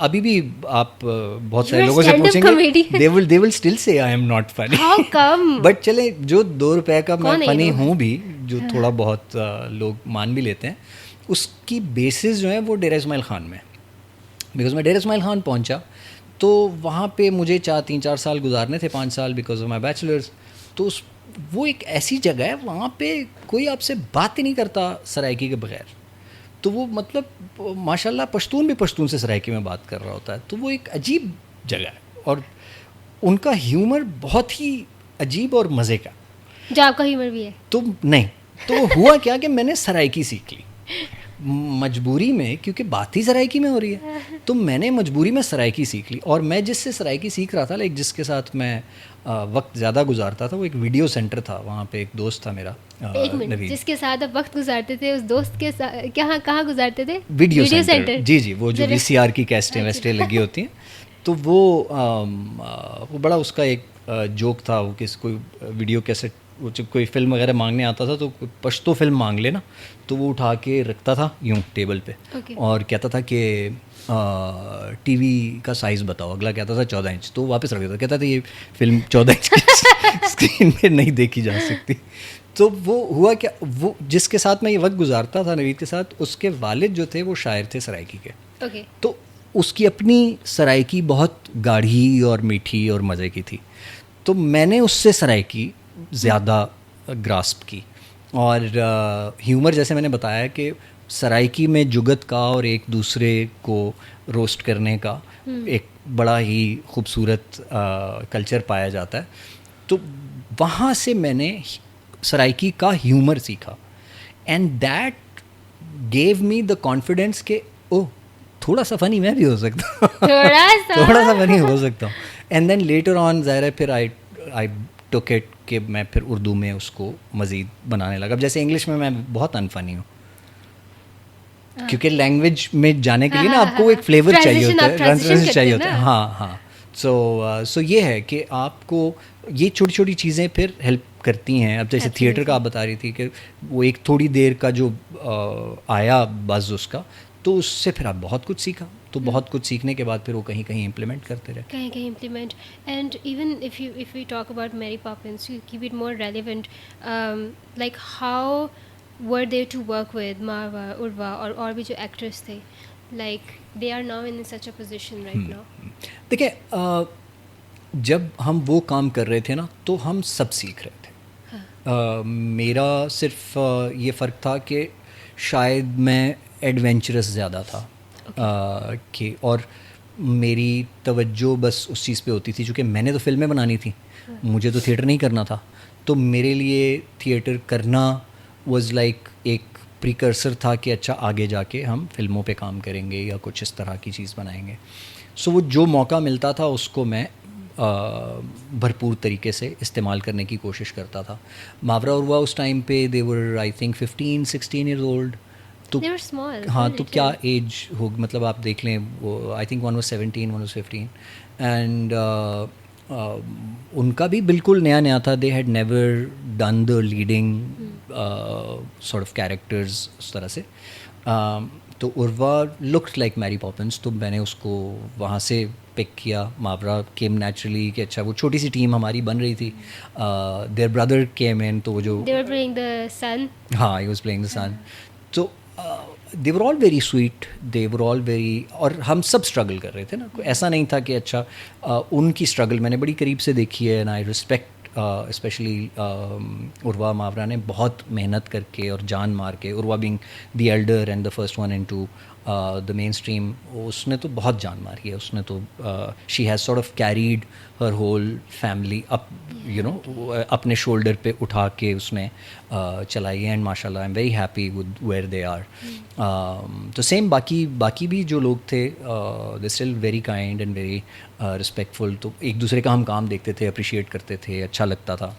अभी भी आप बहुत सारे लोगों से पूछेंगे, they will still say I am not funny. How come? But चले, जो ₹2 का मैं फनी हूँ भी, जो थोड़ा बहुत लोग मान भी लेते हैं, उसकी बेसिस जो है वो डेरा इस्माइल खान में। बिकॉज मैं डेरा इस्माइल खान पहुँचा, तो वहाँ पे मुझे 3-4 साल गुजारने थे, 5 साल, बिकॉज ऑफ माई बैचलर्स। तो वो एक ऐसी जगह है, वहाँ पे कोई आपसे बात ही नहीं करता सराइकी के बगैर। तो वो मतलब माशाल्लाह पश्तून भी पश्तून से सराइकी में बात कर रहा होता है। तो वो एक अजीब जगह है, और उनका ह्यूमर बहुत ही अजीब और मज़े का। जो आपका ह्यूमर भी है? तो नहीं, तो हुआ क्या कि मैंने सराइकी सीख ली मजबूरी में, क्योंकि बात ही सराइकी में हो रही है। तो मैंने मजबूरी में सराइकी सीख ली। और मैं जिससे सराइकी सीख रहा था, लाइक जिसके साथ मैं वक्त ज़्यादा गुजारता था, वो एक वीडियो सेंटर था, वहाँ पे एक दोस्त था मेरा। एक मिनट, जिसके साथ आप वक्त गुजारते थे, उस दोस्त के साथ कहाँ गुजारते थे? Video centre. जी, वो जो VCR की कैस्टें वेस्टें लगी होती हैं। तो वो बड़ा उसका एक जोक था, वो किस कोई वीडियो कैसेट, वो जब कोई फिल्म वगैरह मांगने आता था, तो पश्तो फिल्म मांग लेना, तो वो उठा के रखता था यूँ टेबल पे, और कहता था कि टीवी का साइज़ बताओ। अगला कहता था 14 इंच, तो वापस रख देता, कहता था ये फिल्म 14 इंच की स्क्रीन पे नहीं देखी जा सकती। तो वो हुआ क्या, वो जिसके साथ मैं ये वक्त गुजारता था, नवीद के साथ, उसके वालिद जो थे वो शायर थे सराइकी के। तो उसकी अपनी सराइकी बहुत गाढ़ी और मीठी और मज़े की थी। तो मैंने उससे सराइकी ज़्यादा ग्रास्प की। और ह्यूमर, जैसे मैंने बताया कि सराइकी में जुगत का और एक दूसरे को रोस्ट करने का एक बड़ा ही खूबसूरत कल्चर पाया जाता है। तो वहाँ से मैंने सराइकी का ह्यूमर सीखा, and that gave me the confidence कि ओह, थोड़ा सा फ़नी मैं भी हो सकता हूँ, थोड़ा सा फ़नी हो सकता हूँ। एंड देन लेटर ऑन ज़ाहिर है फिर आई टुक इट कि मैं फिर उर्दू में उसको मज़ीद बनाने लगा। अब जैसे इंग्लिश में मैं बहुत अनफनी हूँ, क्योंकि लैंग्वेज में जाने के लिए ना आपको एक फ्लेवर चाहिए होता है, ट्रांसलेशन चाहिए होता है। हाँ। सो ये है कि आपको ये छोटी छोटी चीज़ें फिर हेल्प करती हैं। अब जैसे थिएटर का आप बता रही थी कि वो एक थोड़ी देर का जो आया बज़ उसका, तो उससे फिर आप बहुत कुछ सीखा। तो बहुत कुछ सीखने के बाद फिर वो कहीं कहीं इम्प्लीमेंट करते रहे, कहीं implement. And even if we talk about Mary Poppins, you keep it more relevant, like how were they to work with Marwa, Urwa, और भी जो एक्ट्रेस थे, like they are now in such a position right now? देखिए, जब हम वो काम कर रहे थे ना, तो हम सब सीख रहे थे। मेरा सिर्फ ये फ़र्क था कि शायद मैं एडवेंचरस ज़्यादा था, कि और मेरी तवज्जो बस उस चीज़ पे होती थी, चूँकि मैंने तो फिल्में बनानी थी, मुझे तो थिएटर नहीं करना था। तो मेरे लिए थिएटर करना वाज लाइक एक प्रिकर्सर था कि अच्छा आगे जाके हम फिल्मों पे काम करेंगे या कुछ इस तरह की चीज़ बनाएंगे। सो वो जो मौका मिलता था उसको मैं भरपूर तरीके से इस्तेमाल करने की कोशिश करता था। मावरा उर्वा उस टाइम पे दे वर आई थिंक 15-16 ईयर्स ओल्ड। तो they were small, हाँ, तो क्या एज हो, मतलब आप देख लें, वो I think one was 17, one was 15, and उनका भी बिल्कुल नया नया था। They had never done the leading sort of characters उस तरह से। तो Urwa looked like Mary Poppins, तो मैंने उसको वहाँ से पिक किया। मावरा केम नेचुरली कि अच्छा, वो छोटी सी टीम हमारी बन रही थी। देयर ब्रदर केम इन, तो वो जो they were playing the son, हाँ, he was playing the son. तो they were all very sweet, they were all very, और हम सब स्ट्रगल कर रहे थे ना, ऐसा नहीं था कि अच्छा उनकी स्ट्रगल मैंने बड़ी करीब से देखी है, and I respect specially Urwa. Mawra ने बहुत मेहनत करके और जान मार के, Urwa being the elder and the first one into the mainstream, उसने तो बहुत जान मारी है, उसने तो she has sort of carried her whole family up, you know, अपने शोल्डर पे उठा के उसने चलाई है, एंड माशाल्लाह I am very happy with where they are. तो सेम बाकी भी जो लोग थे, they still very kind and very respectful. तो एक दूसरे का हम काम देखते थे, अप्रिशिएट करते थे, अच्छा लगता था.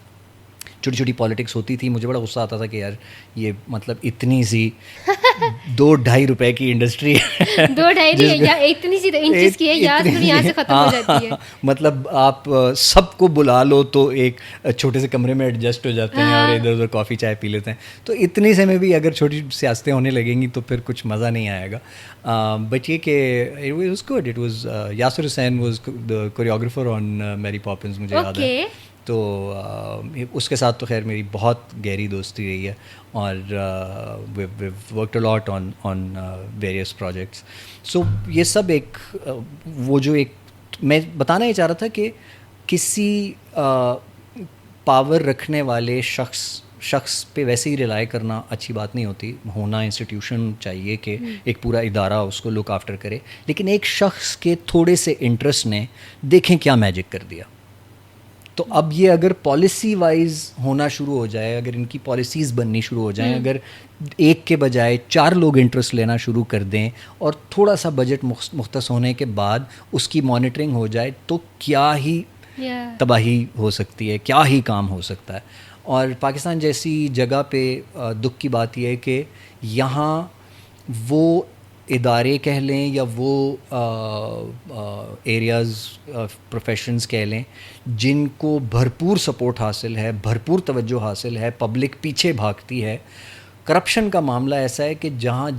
छोटी छोटी पॉलिटिक्स होती थी, मुझे बड़ा गुस्सा आता था कि यार ये मतलब इतनी सी 2-2.5 रुपए की इंडस्ट्री है 2-2.5 या इतनी सी तो इंचेस की है यार, फिर यहाँ से ख़त्म हो जाती है. मतलब आप सबको बुला लो तो एक छोटे से कमरे में एडजस्ट हो जाते हैं और इधर उधर कॉफ़ी चाय पी लेते हैं. तो इतनी से में भी अगर छोटी सियासतें होने लगेंगी तो फिर कुछ मज़ा नहीं आएगा. बट ये कि it was good, it was Yasir Hussain was the choreographer on Mary Poppins, मुझे याद है. तो उसके साथ तो खैर मेरी बहुत गहरी दोस्ती रही है, और worked a lot on various projects. So ये सब एक वो जो एक मैं बताना ही चाह रहा था कि किसी पावर रखने वाले शख्स पे वैसे ही रिलाई करना अच्छी बात नहीं होती. होना इंस्टीट्यूशन चाहिए कि एक पूरा इदारा उसको लुक आफ्टर करे, लेकिन एक शख्स के थोड़े से इंटरेस्ट ने देखें क्या मैजिक कर दिया. तो अब ये अगर पॉलिसी वाइज होना शुरू हो जाए, अगर इनकी पॉलिसीज़ बननी शुरू हो जाएं, अगर एक के बजाय 4 लोग इंटरेस्ट लेना शुरू कर दें और थोड़ा सा बजट मुख्तस होने के बाद उसकी मॉनिटरिंग हो जाए, तो क्या ही तबाही हो सकती है, क्या ही काम हो सकता है. और पाकिस्तान जैसी जगह पे दुख की बात यह है कि यहाँ वो इदारे कह लें या वो एरियाज़ प्रोफेशंस कह लें जिनको भरपूर सपोर्ट हासिल है, भरपूर तवज्जो हासिल है, पब्लिक पीछे भागती है. करप्शन का मामला ऐसा है कि जहाँ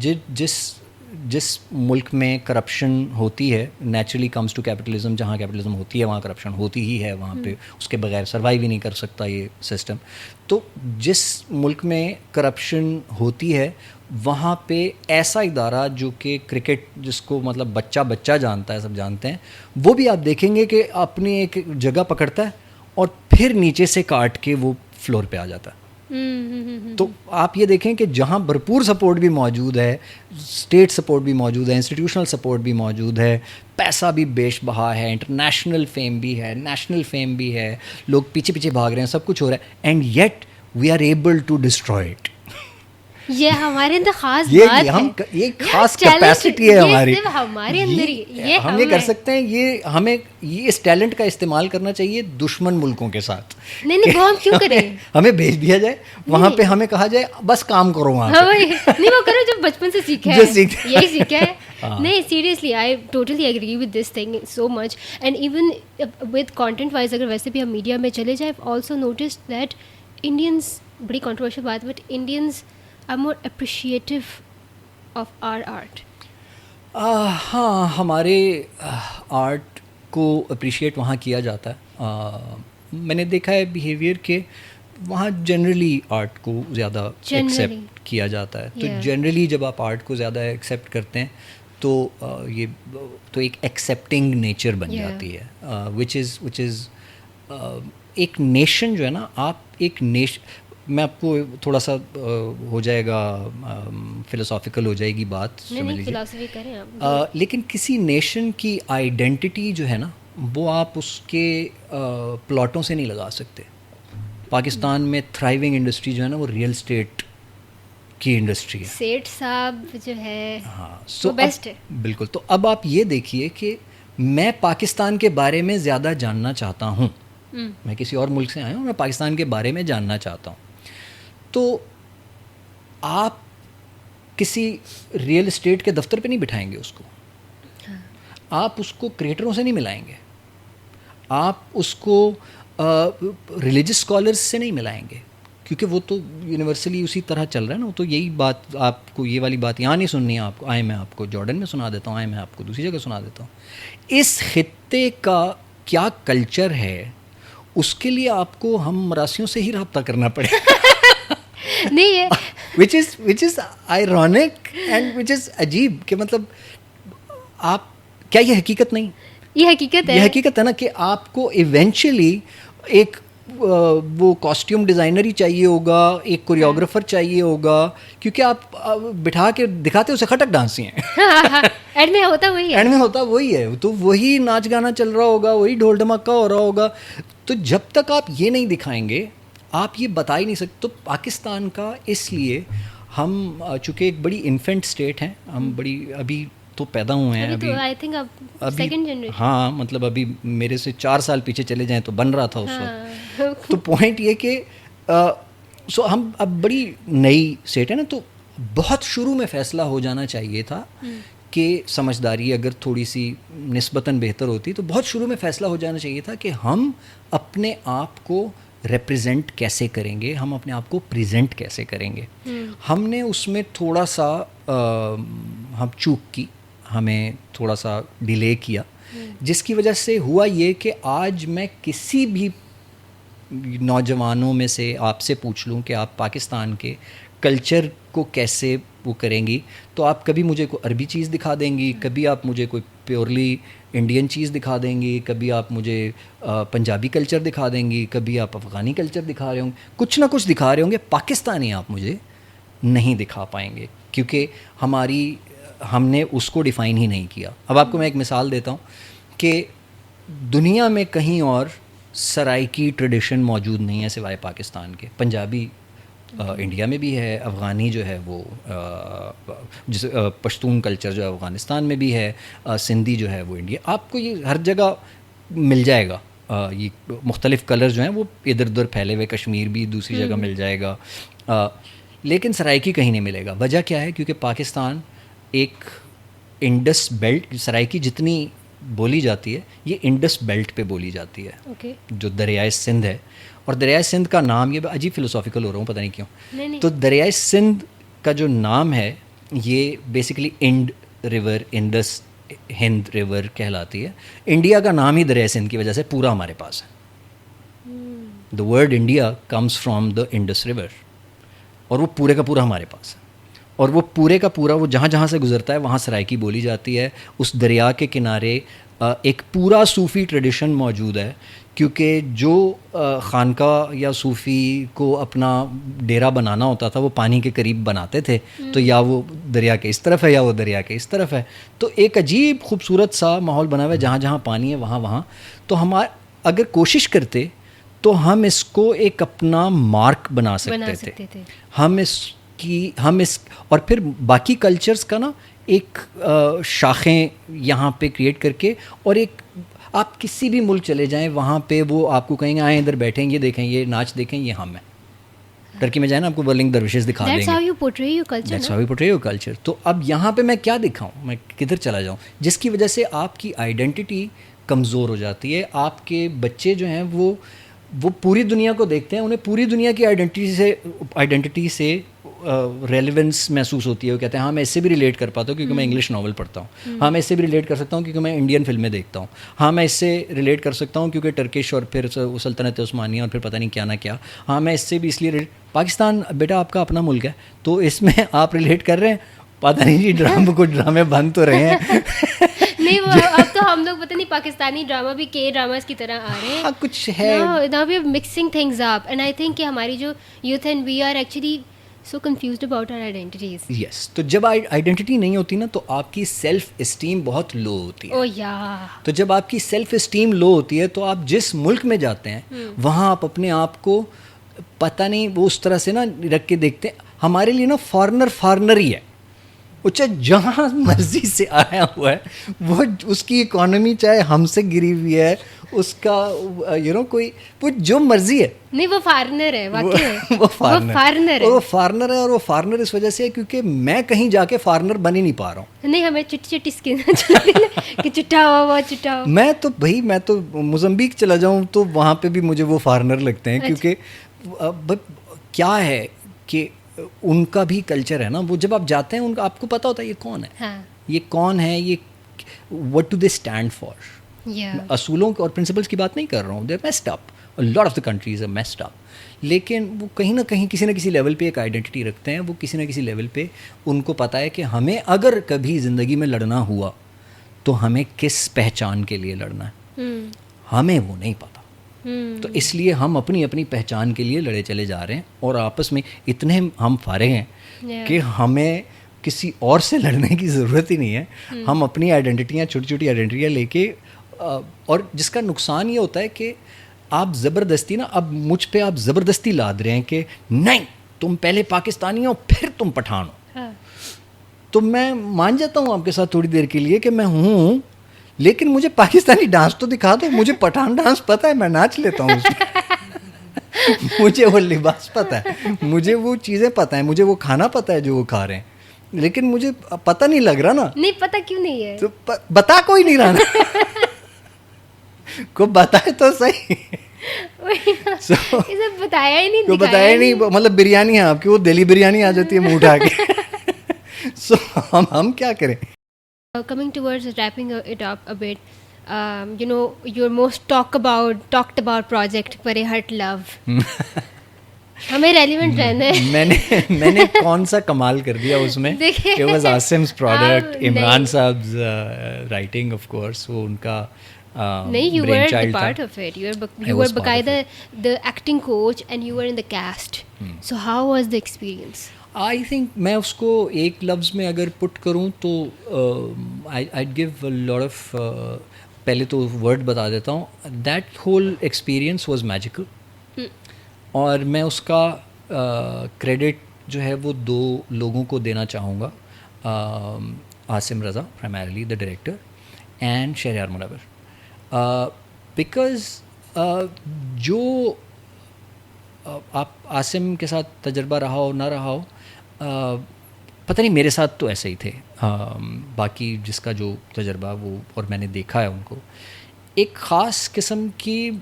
जिस मुल्क में करप्शन होती है, नेचुरली कम्स टू कैपिटलिज्म, जहाँ कैपिटलिज्म होती है वहाँ करप्शन होती ही है, वहाँ पे उसके बगैर सर्वाइव ही नहीं कर सकता ये सिस्टम. तो जिस मुल्क में करप्शन होती है वहाँ पे ऐसा इदारा जो कि क्रिकेट जिसको मतलब बच्चा जानता है, सब जानते हैं, वो भी आप देखेंगे कि अपनी एक जगह पकड़ता है और फिर नीचे से काट के वो फ्लोर पे आ जाता है. तो आप ये देखें कि जहाँ भरपूर सपोर्ट भी मौजूद है, स्टेट सपोर्ट भी मौजूद है, इंस्टीट्यूशनल सपोर्ट भी मौजूद है, पैसा भी बेश बहा है, इंटरनेशनल फेम भी है, नेशनल फेम भी है, लोग पीछे पीछे भाग रहे हैं, सब कुछ हो रहा है, and yet we are able to destroy it. ये हमारे अंदर खास बात है, ये खास कैपेसिटी है हमारी, सिर्फ हमारे अंदर ये हम ये कर सकते हैं. ये हमें इस टैलेंट का इस्तेमाल करना चाहिए दुश्मन मुल्कों के साथ. नहीं वो हम क्यों करें? हमें भेज दिया जाए वहाँ पे, हमें कहा जाए बस काम करो वहाँ पे. नहीं वो करो जो बचपन से सीखा है, यही सीखा है. नहीं seriously I totally agree with this thing so much. And even with content wise अगर वैसे भी हम मीडिया में चले जाए, ऑल्सो नोटिस दैट इंडियंस, बड़ी कंट्रोवर्शियल बात, but Indians are more appreciative of our art. हाँ, हमारे आर्ट को अप्रिशिएट वहाँ किया जाता है. मैंने देखा है बिहेवियर के वहाँ जनरली आर्ट को ज़्यादा एक्सेप्ट किया जाता है. तो जनरली जब आप आर्ट को ज़्यादा एक्सेप्ट करते हैं तो ये तो एक एक्सेप्टिंग नेचर बन जाती है, विच इज़ एक नेशन जो है ना, आप एक मैं आपको थोड़ा सा हो जाएगा फिलोसॉफिकल हो जाएगी बात, समझ लीजिए. लेकिन किसी नेशन की आइडेंटिटी जो है ना, वो आप उसके प्लॉटों से नहीं लगा सकते. पाकिस्तान में थ्राइविंग इंडस्ट्री जो है ना, वो रियल स्टेट की इंडस्ट्री है. सेठ साहब जो है, हाँ, सो बेस्ट है. बिल्कुल. तो अब आप ये देखिए कि मैं पाकिस्तान के बारे में ज़्यादा जानना चाहता हूँ, मैं किसी और मुल्क से आया हूँ, मैं पाकिस्तान के बारे में जानना चाहता हूँ, तो आप किसी रियल एस्टेट के दफ्तर पे नहीं बिठाएंगे उसको. आप उसको क्रिएटरों से नहीं मिलाएंगे, आप उसको रिलीजियस स्कॉलर्स से नहीं मिलाएंगे, क्योंकि वो तो यूनिवर्सली उसी तरह चल रहा है ना. वो तो यही बात, आपको ये वाली बात यहाँ नहीं सुननी है, आपको आए मैं आपको जॉर्डन में सुना देता हूँ, आए मैं आपको दूसरी जगह सुना देता हूँ. इस खित्ते का क्या कल्चर है, उसके लिए आपको हम मरासियों से ही रब्ता करना पड़ेगा. नहीं है which is ironic and which is अजीब कि मतलब आप क्या, ये हकीकत नहीं, ये हकीकत है ना कि आपको इवेंचुअली एक वो कॉस्ट्यूम डिज़ाइनर ही चाहिए होगा, एक कोरियोग्राफर चाहिए होगा, क्योंकि आप बिठा के दिखाते उसे खटक डांस ही हैं। एंड में होता वही है, एंड में होता वही है, तो वही नाच गाना चल रहा होगा, वही ढोल ढमाका हो रहा होगा। तो जब तक आप ये नहीं दिखाएंगे, आप ये बता ही नहीं सकते। तो पाकिस्तान का इसलिए हम चूँकि एक बड़ी इन्फेंट स्टेट हैं, हम बड़ी अभी तो पैदा हुए हैं, अभी तो आई थिंक अब सेकंड जनरेशन। हाँ, मतलब अभी मेरे से 4 साल पीछे चले जाएं तो बन रहा था उस वक्त। तो पॉइंट ये कि सो हम अब बड़ी नई स्टेट है ना, तो बहुत शुरू में फ़ैसला हो जाना चाहिए था कि समझदारी अगर थोड़ी सी निस्बतन बेहतर होती तो बहुत शुरू में फ़ैसला हो जाना चाहिए था कि हम अपने आप को रिप्रेजेंट कैसे करेंगे, हम अपने आप को प्रेजेंट कैसे करेंगे। हमने उसमें थोड़ा सा हम चूक की, हमें थोड़ा सा डिले किया, जिसकी वजह से हुआ ये कि आज मैं किसी भी नौजवानों में से आपसे पूछ लूं कि आप पाकिस्तान के कल्चर को कैसे वो करेंगी, तो आप कभी मुझे कोई अरबी चीज़ दिखा देंगी, कभी आप मुझे कोई प्योरली इंडियन चीज़ दिखा देंगी, कभी आप मुझे पंजाबी कल्चर दिखा देंगी, कभी आप अफ़गानी कल्चर दिखा रहे होंगे, कुछ ना कुछ दिखा रहे होंगे। पाकिस्तानी आप मुझे नहीं दिखा पाएंगे, क्योंकि हमने उसको डिफ़ाइन ही नहीं किया। अब आपको मैं एक मिसाल देता हूँ कि दुनिया में कहीं और सराइकी ट्रेडिशन मौजूद नहीं है सिवाय पाकिस्तान के। पंजाबी इंडिया में भी है, अफ़गानी जो है वो जिस पश्तून कल्चर जो है अफ़गानिस्तान में भी है, सिंधी जो है वो इंडिया, आपको ये हर जगह मिल जाएगा। ये मुख्तलिफ़ कलर जो हैं वो इधर उधर फैले हुए, कश्मीर भी दूसरी जगह मिल जाएगा, लेकिन सराइकी कहीं नहीं मिलेगा। वजह क्या है? क्योंकि पाकिस्तान एक इंडस बेल्ट, सराइकी जितनी बोली जाती है ये इंडस बेल्ट पे बोली जाती है, जो दरियाए सिंध है। और दरियाए सिंध का नाम, ये अजीब फिलोसॉफिकल हो रहा हूँ पता नहीं क्यों, नहीं। तो दरियाए सिंध का जो नाम है ये basically Ind river, Indus Hind river कहलाती है। इंडिया का नाम ही दरियाए सिंध की वजह से पूरा हमारे पास है। The word India comes from the Indus river, और वो पूरे का पूरा हमारे पास है। और वो पूरे का पूरा, वो जहाँ जहाँ से गुजरता है वहाँ सराइकी बोली जाती है। उस दरिया के किनारे एक पूरा सूफ़ी ट्रेडिशन मौजूद है, क्योंकि जो खानका या सूफ़ी को अपना डेरा बनाना होता था वो पानी के करीब बनाते थे, तो या वो दरिया के इस तरफ है या वो दरिया के इस तरफ है। तो एक अजीब खूबसूरत सा माहौल बना हुआ है, जहाँ जहाँ पानी है वहाँ वहाँ। तो हम अगर कोशिश करते तो हम इसको एक अपना मार्क बना सकते थे। हम इस और फिर बाकी कल्चर्स का ना एक शाखें यहाँ पे क्रिएट करके, और एक आप किसी भी मुल्क चले जाएं वहाँ पे वो आपको कहेंगे आए इधर बैठें, ये देखें, ये नाच देखें, ये हम हैं। टर्की में जाए ना, आपको बर्लिंग दरविशेस दिखा देंगे। That's how you portray your culture. That's how you portray your culture. तो अब यहाँ पे मैं क्या दिखाऊँ, मैं किधर चला जाऊँ, जिसकी वजह से आपकी आइडेंटिटी कमज़ोर हो जाती है। आपके बच्चे जो हैं वो पूरी दुनिया को देखते हैं, उन्हें पूरी दुनिया की आइडेंटिटी से रेलेवेंस महसूस होती है। वो कहते हैं हाँ मैं इससे भी रिलेट कर पाता हूँ क्योंकि मैं इंग्लिश नावल पढ़ता हूँ, हाँ मैं इससे भी रिलेट कर सकता हूँ क्योंकि मैं इंडियन फिल्में देखता हूँ, हाँ मैं इससे रिलेट कर सकता हूँ क्योंकि टर्किश और फिर सल्तनत उस्मानिया और फिर पता नहीं क्या ना क्या, हाँ मैं इससे भी इसलिए पाकिस्तान बेटा आपका अपना मुल्क है, तो इसमें आप रिलेट कर रहे हैं, पता नहीं जी कुछ ड्रामे बन तो रहे हैं। नहीं, वो अब तो हम लोग पता नहीं पाकिस्तानी ड्रामा भी के ड्रामास की तरह आ रहे हैं। हाँ कुछ है। Now we are mixing things up and I think कि हमारी जो youth and we are actually so confused about our identities. Yes, तो जब आइडेंटिटी नहीं होती ना तो आपकी सेल्फ इस्टीम बहुत लो होती है। Oh yeah. तो जब आपकी सेल्फ इस्टीम लो होती है तो आप जिस मुल्क में जाते हैं वहाँ आप अपने आप को पता नहीं वो उस तरह से ना रख के देखते हैं। हमारे लिए ना फॉरनर ही है, वो चाहे जहाँ मर्जी से आया हुआ है, वो उसकी इकोनॉमी चाहे हमसे गिरी हुई है, उसका कोई वो जो मर्जी है, नहीं वो फॉरनर है, वाकई वो फॉरनर है। वो फॉरनर है, और वो फॉरनर इस वजह से है क्योंकि मैं कहीं जाके फॉरनर बन ही नहीं पा रहा हूँ। नहीं हमें चिट्टी स्किन कि चिट्टा हुआ बहुत चिट्टा हुआ। मैं तो मोज़म्बिक चला जाऊँ तो वहाँ पे भी मुझे वो फॉरनर लगते हैं। क्योंकि क्या है कि उनका भी कल्चर है ना, वो जब आप जाते हैं उनका आपको पता होता है ये कौन है, हाँ. ये कौन है, ये what do they stand for. असूलों और प्रिंसिपल्स की बात नहीं कर रहा हूँ, they messed up, lot of the countries are messed up, लेकिन वो कहीं ना कहीं किसी न किसी लेवल पे एक आइडेंटिटी रखते हैं। वो किसी न किसी लेवल पे उनको पता है कि हमें अगर कभी ज़िंदगी में लड़ना हुआ तो हमें किस पहचान के लिए लड़ना है, हमें वो नहीं पता। तो इसलिए हम अपनी अपनी पहचान के लिए लड़े चले जा रहे हैं और आपस में इतने हम फारिग हैं कि हमें किसी और से लड़ने की ज़रूरत ही नहीं है। हम अपनी आइडेंटिटियाँ, छोटी छोटी आइडेंटिटियाँ लेके और जिसका नुकसान ये होता है कि आप ज़बरदस्ती ना, अब मुझ पे आप ज़बरदस्ती लाद रहे हैं कि नहीं तुम पहले पाकिस्तानी हो फिर तुम पठान हो। तो मैं मान जाता हूँ आपके साथ थोड़ी देर के लिए कि मैं हूँ, लेकिन मुझे पाकिस्तानी डांस तो दिखा दो। मुझे पठान डांस पता है, मैं नाच लेता हूँ उसमें। मुझे वो लिबास पता है, मुझे वो चीज़ें पता है, मुझे वो खाना पता है जो वो खा रहे हैं, लेकिन मुझे पता नहीं लग रहा ना। नहीं पता क्यों नहीं है? तो बता कोई नहीं रहा ना। को बताए तो सही। इसे बताया ही नहीं, को बताया ही नहीं। मतलब बिरयानी है आपकी, वो दिल्ली बिरयानी आ जाती है मुंह उठा के। सो हम क्या करें? Coming towards wrapping it up a bit, you know, your most talked about project Parehart Love. हमें रेलिवेंट रहना है। मैंने कौन सा कमाल कर दिया उसमें? It was Asim's product, Imran साहब राइटिंग ऑफ कोर्स, वो उनका नहीं, you were the part of it. You were बकायदा the acting coach and you were in the cast. So how was the experience? I think मैं उसको एक लफ्ज़ में अगर पुट करूँ तो आई गिव लॉट ऑफ, पहले तो वर्ड बता देता हूँ, that whole experience was magical. और मैं उसका क्रेडिट जो है वो दो लोगों को देना चाहूँगा, Asim Raza primarily the director and Shahryar Munawar, because जो आप आसिम के साथ तजर्बा रहा हो ना रहा हो, पता नहीं, मेरे साथ तो ऐसे ही थे। बाकी जिसका जो तजर्बा वो और मैंने देखा है उनको, एक ख़ास किस्म की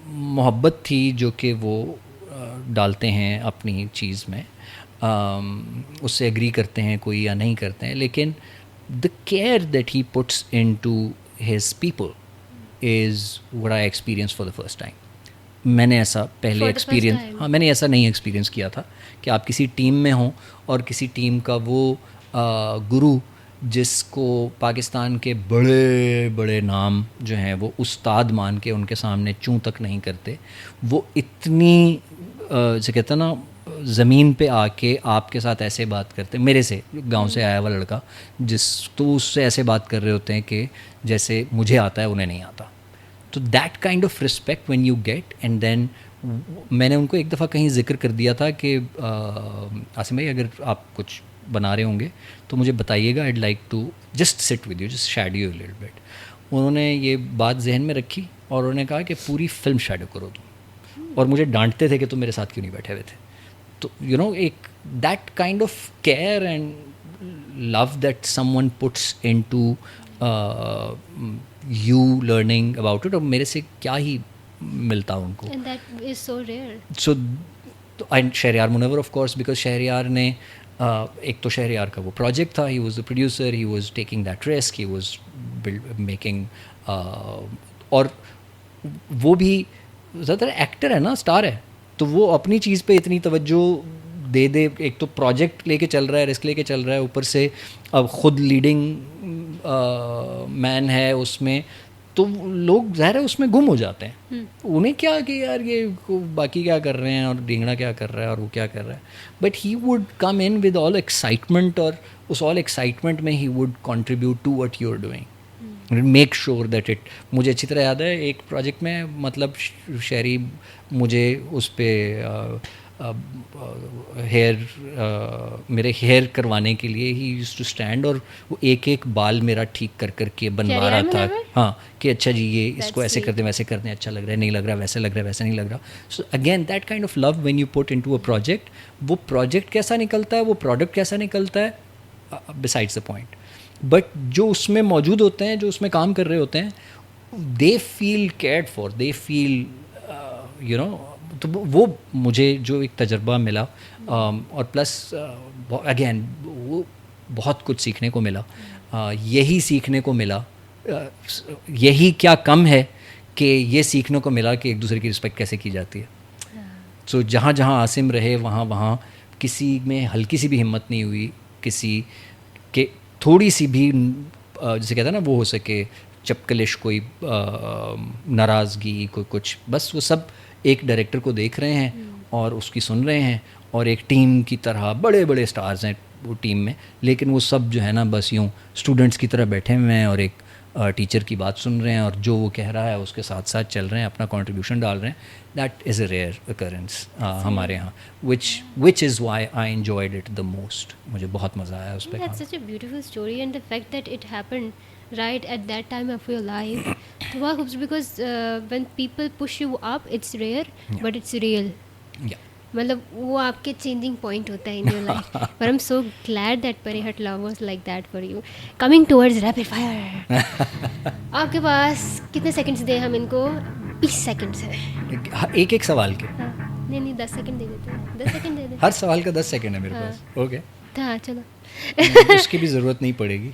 मोहब्बत थी जो कि वो डालते हैं अपनी चीज़ में। उससे एग्री करते हैं कोई या नहीं करते हैं, लेकिन the care that he puts into his people is what I experience for the first time. मैंने ऐसा पहले एक्सपीरियंस, हाँ, मैंने ऐसा नहीं एक्सपीरियंस किया था कि आप किसी टीम में हों और किसी टीम का वो गुरु जिसको पाकिस्तान के बड़े बड़े नाम जो हैं वो उस्ताद मान के उनके सामने चूं तक नहीं करते, वो इतनी जैसे कहते हैं ना, ज़मीन पे आके आपके साथ ऐसे बात करते। मेरे से गांव से आया हुआ लड़का तो उससे ऐसे बात कर रहे होते हैं कि जैसे मुझे आता है उन्हें नहीं आता। तो that kind of respect when you get, and then मैंने उनको एक दफ़ा कहीं जिक्र कर दिया था कि आसिम भाई अगर आप कुछ बना रहे होंगे तो मुझे बताइएगा, I'd like to just sit with you, just shadow you little bit. उन्होंने ये बात जहन में रखी और उन्होंने कहा कि पूरी फिल्म शैडो करो तुम, और मुझे डांटते थे कि तुम मेरे साथ क्यों नहीं बैठे हुए थे। तो यू नो, एक that kind of care and love that someone puts into you learning about it, और मेरे से क्या ही मिलता उनको। And that is so rare. So and Shahryar Munawwar of course, because Shahryar ने एक तो शहरयार का वो प्रोजेक्ट था, he was the producer, he was taking that risk, he was making और वो भी ज़्यादातर एक्टर है ना, स्टार है, तो वो अपनी चीज़ पे इतनी तवज्जो दे। एक तो प्रोजेक्ट लेके चल रहा है, रिस्क लेके चल रहा है, ऊपर से अब ख़ुद लीडिंग मैन है उसमें, तो लोग ज़ाहिर है उसमें गुम हो जाते हैं। उन्हें क्या कि यार ये बाकी क्या कर रहे हैं और ढींगड़ा क्या कर रहा है और वो क्या कर रहा है, but he would come in with all excitement, और उस ऑल एक्साइटमेंट में he would contribute to what you are doing, make sure that it. मुझे अच्छी तरह याद है एक प्रोजेक्ट में, मतलब शहरी मुझे उस पर मेरे हेयर करवाने के लिए ही यूज्ड टू स्टैंड, और वो एक एक बाल मेरा ठीक कर करके बनवा रहा था। हाँ, कि अच्छा जी ये इसको ऐसे कर दें, वैसे कर दें, अच्छा लग रहा है, नहीं लग रहा, वैसे लग रहा है, वैसे नहीं लग रहा। So again that kind of love when you put into a project, वो प्रोजेक्ट कैसा निकलता है, वो प्रोडक्ट कैसा निकलता है, बिसाइड्स द पॉइंट, बट जो उसमें मौजूद होते हैं, जो उसमें काम कर रहे होते हैं, they feel cared for, they feel you know. तो वो मुझे जो एक तजर्बा मिला, और प्लस अगेन वो बहुत कुछ सीखने को मिला। यही सीखने को मिला, यही क्या कम है कि ये सीखने को मिला कि एक दूसरे की रिस्पेक्ट कैसे की जाती है। सो जहाँ जहाँ आसिम रहे वहाँ वहाँ किसी में हल्की सी भी हिम्मत नहीं हुई किसी के थोड़ी सी भी, जैसे कहते हैं ना, वो हो सके चपकलिश, कोई नाराज़गी, कोई कुछ, बस वो सब एक डायरेक्टर को देख रहे हैं और उसकी सुन रहे हैं, और एक टीम की तरह बड़े बड़े स्टार्स हैं वो टीम में, लेकिन वो सब जो है ना बस यूँ स्टूडेंट्स की तरह बैठे हुए हैं और एक टीचर की बात सुन रहे हैं और जो वो कह रहा है उसके साथ साथ चल रहे हैं, अपना कंट्रीब्यूशन डाल रहे हैं. That is a rare occurrence हमारे यहाँ, which is why I enjoyed it the most. मुझे बहुत मज़ा आया उस पर. That's such a beautiful story, and the fact that it happened right at that time of your life, तो बहुत खूबसूरत, because when people push you up, it's rare, but it's real. मतलब वो आपके चेंजिंग पॉइंट होता है इन your life. पर I am so glad that Parey Hut love was like that for you. Coming towards rapid fire, आपके पास कितने सेकंड्स दें हम इनको? 20 सेकंड्स है एक एक सवाल के. हाँ, नहीं 10 सेकंड दे देते हैं. 10 सेकंड दे दें. हर सवाल का 10 सेकंड है मेरे हाँ. पास. ओके. हाँ चलो. उसकी भी ज़रूरत नहीं पड़ेगी.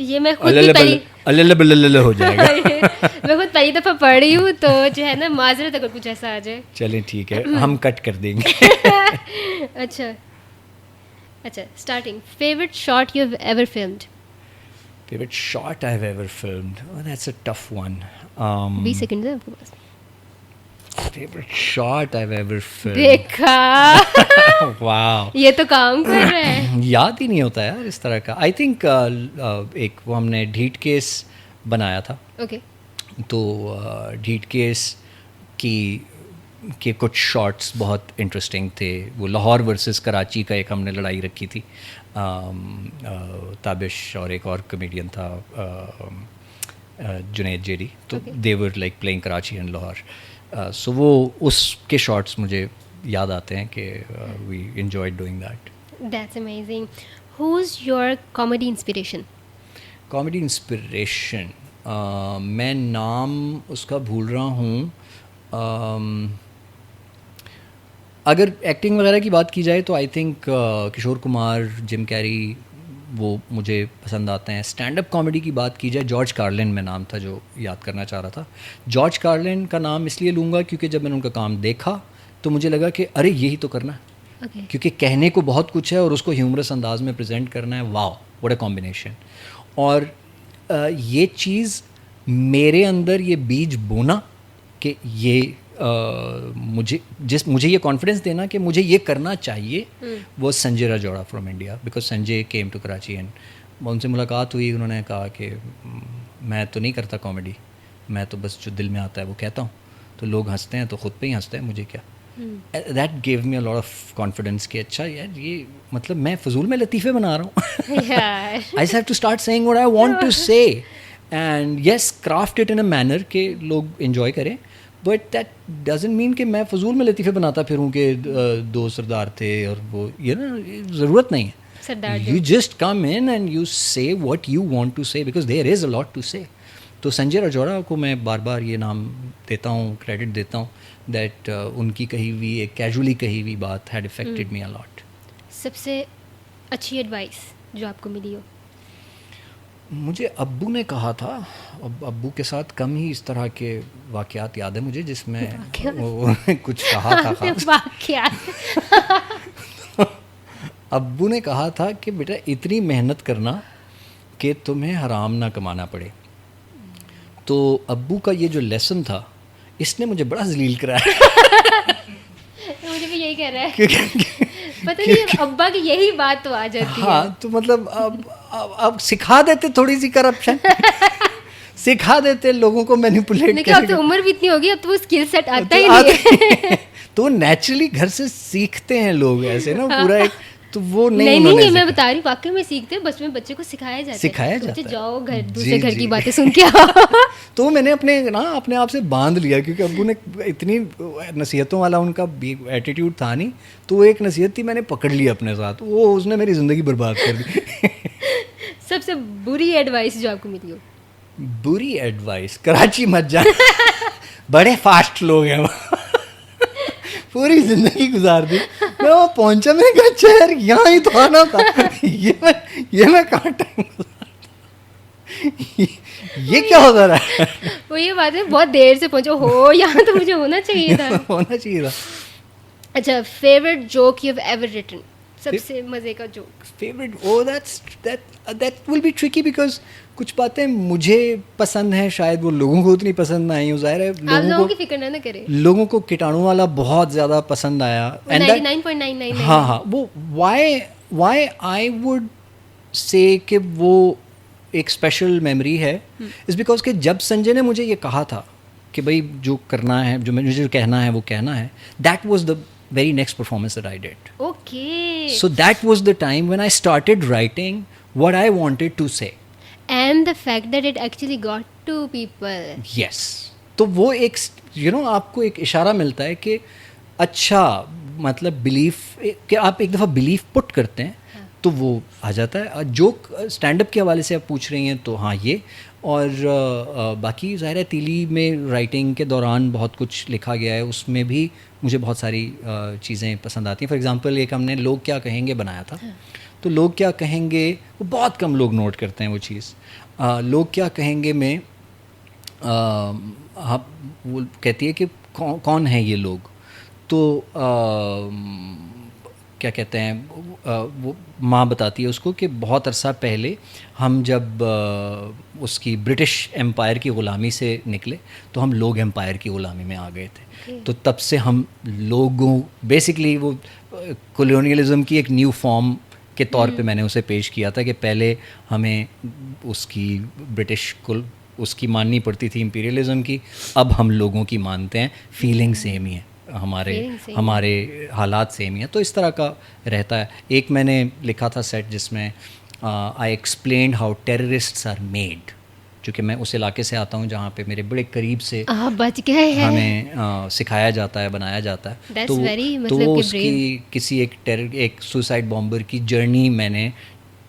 ये मैं खुद भी पढ़ी हो जाएगा. मैं खुद पहली दफ़ा पढ़ रही हूँ, तो जो है ना माजरत अगर कुछ ऐसा आ जाए. चलें ठीक है, हम कट कर देंगे. अच्छा starting. Favourite shot you have ever filmed? Favorite shot I've ever filmed? Oh, that's a tough one. 20 second है आपके पास. Favorite shot I've ever filmed? देखा. Wow. ये तो काम कर रहा है. याद ही नहीं होता यार इस तरह का. आई थिंक एक वो हमने ढीठ केस बनाया था. ओके. तो ढीठ केस के कुछ शॉट्स बहुत इंटरेस्टिंग थे. वो लाहौर वर्सेस कराची का एक हमने लड़ाई रखी थी. ताबिश और एक और कमेडियन था, जुनैद जेडी. तो they were like playing Karachi and Lahore. So वो उसके शॉट्स मुझे याद आते हैं कि we enjoyed doing that. That's amazing. Who is your comedy inspiration? Comedy inspiration, मैं नाम उसका भूल रहा हूँ. अगर एक्टिंग वगैरह की बात की जाए तो I think Kishore Kumar, Jim Carrey, वो मुझे पसंद आते हैं. स्टैंड अप कॉमेडी की बात की जाए, जॉर्ज कार्लिन में नाम था जो याद करना चाह रहा था. जॉर्ज कार्लिन का नाम इसलिए लूँगा क्योंकि जब मैंने उनका काम देखा तो मुझे लगा कि अरे यही तो करना है. क्योंकि कहने को बहुत कुछ है और उसको ह्यूमरस अंदाज में प्रेजेंट करना है. Wow what a combination. और ये चीज़ मेरे अंदर ये बीज बोना कि ये मुझे ये कॉन्फिडेंस देना कि मुझे ये करना चाहिए, वो Sanjay Rajauda from India. Because Sanjay came to Karachi and उनसे मुलाकात हुई. उन्होंने कहा कि मैं तो नहीं करता कॉमेडी, मैं तो बस जो दिल में आता है वो कहता हूँ. तो लोग हंसते हैं तो ख़ुद पे ही हंसते हैं, मुझे क्या. That give me a lot of confidence कि अच्छा यार ये मतलब मैं फजूल में लतीफ़े बना रहा हूँ. I just have to start saying what I want to say and yes craft it in a manner कि लोग एंजॉय करें. बट दैट डजेंट मीन कि मैं फजूल में लतीफ़े बनाता फिरूँ कि 2 सरदार थे और वो ये ना ज़रूरत नहीं है. You just come in and you say what you want to say because there is a lot to say. तो संजय राजौड़ा को मैं बार बार ये नाम देता हूँ, क्रेडिट देता हूँ दैट उनकी कही हुई एक कैजुअली कही हुई बात had affected me a lot. सबसे अच्छी एडवाइस जो आपको मिली हो? मुझे अब्बू ने कहा था. अब्बू के साथ कम ही इस तरह के वाक़यात याद है मुझे जिसमें वो कुछ कहा था खास. अब्बू ने कहा था कि बेटा इतनी मेहनत करना कि तुम्हें हराम ना कमाना पड़े. तो अब्बू का ये जो लेसन था इसने मुझे बड़ा जलील कराया. मुझे भी यही कह रहा है. पता नहीं अब्बा की यही बात तो आ जाती है. हाँ तो मतलब अब सिखा देते थोड़ी सी करप्शन. सिखा देते लोगों को मैनिपुलेट करके. अब तो उम्र भी इतनी होगी, अब तो वो स्किल सेट आता ही नहीं है. तो नेचुरली घर से सीखते हैं लोग ऐसे ना पूरा एक. तो वो नहीं मैं बता रही हूँ वाकई में सीखते हैं. बचपन में बच्चे को सिखाया जाता है. जाओ घर दूसरे घर की बातें सुन के आओ. तो मैंने अपने आप से बांध लिया क्योंकि अब्बू ने इतनी नसीहतों वाला उनका एटीट्यूड था नहीं. तो वो एक नसीहत थी मैंने पकड़ ली अपने साथ, वो उसने मेरी ज़िंदगी बर्बाद कर दी. सबसे बुरी एडवाइस जो आपको मिली हो? बुरी एडवाइस, कराची मत जा. बड़े फास्ट लोग हैं वहाँ. पूरी ज़िंदगी गुजार दी. मैं वहाँ पहुँचा, मैंने कहा अच्छा यार यहाँ ही तो आना था. ये मैं कहाँ टाइम ये क्या होता रहा है. वो ये बात है बहुत देर से पहुँचो हो यहाँ, तो मुझे होना चाहिए था. होना चाहिए था. अच्छा favourite joke you have ever written? सबसे मज़े का joke. Favorite? Oh, that will be tricky because कुछ बातें मुझे पसंद हैं, शायद वो लोगों को उतनी पसंद ना आई हो, जाहिर है आप लोगों की फिक्र ना करें। लोगों को कीटाणु वाला बहुत ज़्यादा पसंद आया। 99.999। हाँ, वो वाई आई वुड से कि वो एक स्पेशल मेमोरी है इज़ बिकॉज कि जब संजय ने मुझे ये कहा था कि भाई जो करना है, जो मुझे जो कहना है वो कहना है, that was the very next performance that I did. Okay. So that was the time when I started writing what I wanted to say. And the fact that it actually got to people. Yes. तो वो एक आपको एक इशारा मिलता है कि अच्छा, मतलब बिलीफ कि आप एक दफ़ा बिलीफ पुट करते हैं तो वो आ जाता है। जो स्टैंड अप के हवाले से आप पूछ रही हैं तो हाँ ये, और बाकी ज़ाहिर है तीली में राइटिंग के दौरान बहुत कुछ लिखा गया है, उसमें भी मुझे बहुत सारी चीज़ें पसंद आती हैं। फॉर एग्ज़ाम्पल एक हमने लोग क्या कहेंगे बनाया था, तो लोग क्या कहेंगे वो बहुत कम लोग नोट करते हैं वो चीज़। लोग क्या कहेंगे में वो कहती है कि कौन है ये लोग, तो क्या कहते हैं वो माँ बताती है उसको कि बहुत अरसा पहले हम जब उसकी ब्रिटिश एम्पायर की ग़ुलामी से निकले तो हम लोग एम्पायर की ग़ुलामी में आ गए थे। तो तब से हम लोगों, बेसिकली वो कॉलोनियलिज़म की एक न्यू फॉर्म के तौर पे मैंने उसे पेश किया था कि पहले हमें उसकी ब्रिटिश को उसकी माननी पड़ती थी, इंपीरियलिज़म की, अब हम लोगों की मानते हैं। फीलिंग सेम ही है, हमारे हालात सेम ही हैं, तो इस तरह का रहता है। एक मैंने लिखा था सेट जिसमें I explained how terrorists are made, क्योंकि मैं उस इलाके से आता हूँ जहाँ पे मेरे बड़े करीब से बच गए हैं, हमें सिखाया जाता है, बनाया जाता है। तो वो उसकी किसी एक सुसाइड बॉम्बर की जर्नी मैंने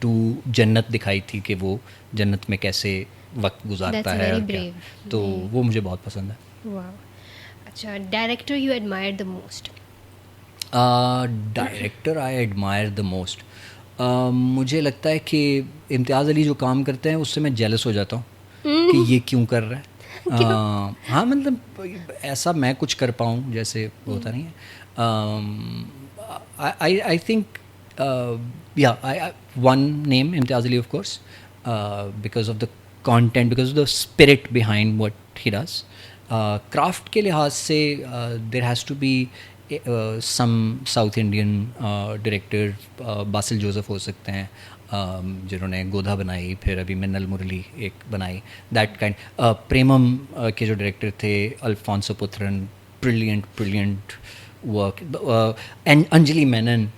टू जन्नत दिखाई थी कि वो जन्नत में कैसे वक्त गुजारता है और क्या, तो वो मुझे बहुत पसंद है। अच्छा, director you admire the most? Director I admire the most, मुझे लगता है कि इम्तियाज़ अली जो काम करते हैं उससे मैं जेलस हो जाता हूँ कि ये क्यों कर रहा है। हाँ, मतलब ऐसा मैं कुछ कर पाऊँ जैसे होता नहीं है। आई थिंक या one name Imtiaz Ali of course, because of the content, because of the spirit behind what he does. Craft के लिहाज से there has to be some South Indian director, Basil Joseph हो सकते हैं, जिन्होंने गोधा बनाई, फिर अभी मिन्नल मुरली एक बनाई, दैट काइंड। प्रेमम के जो डायरेक्टर थे Alfonso Putran, brilliant work, and Anjali Menon,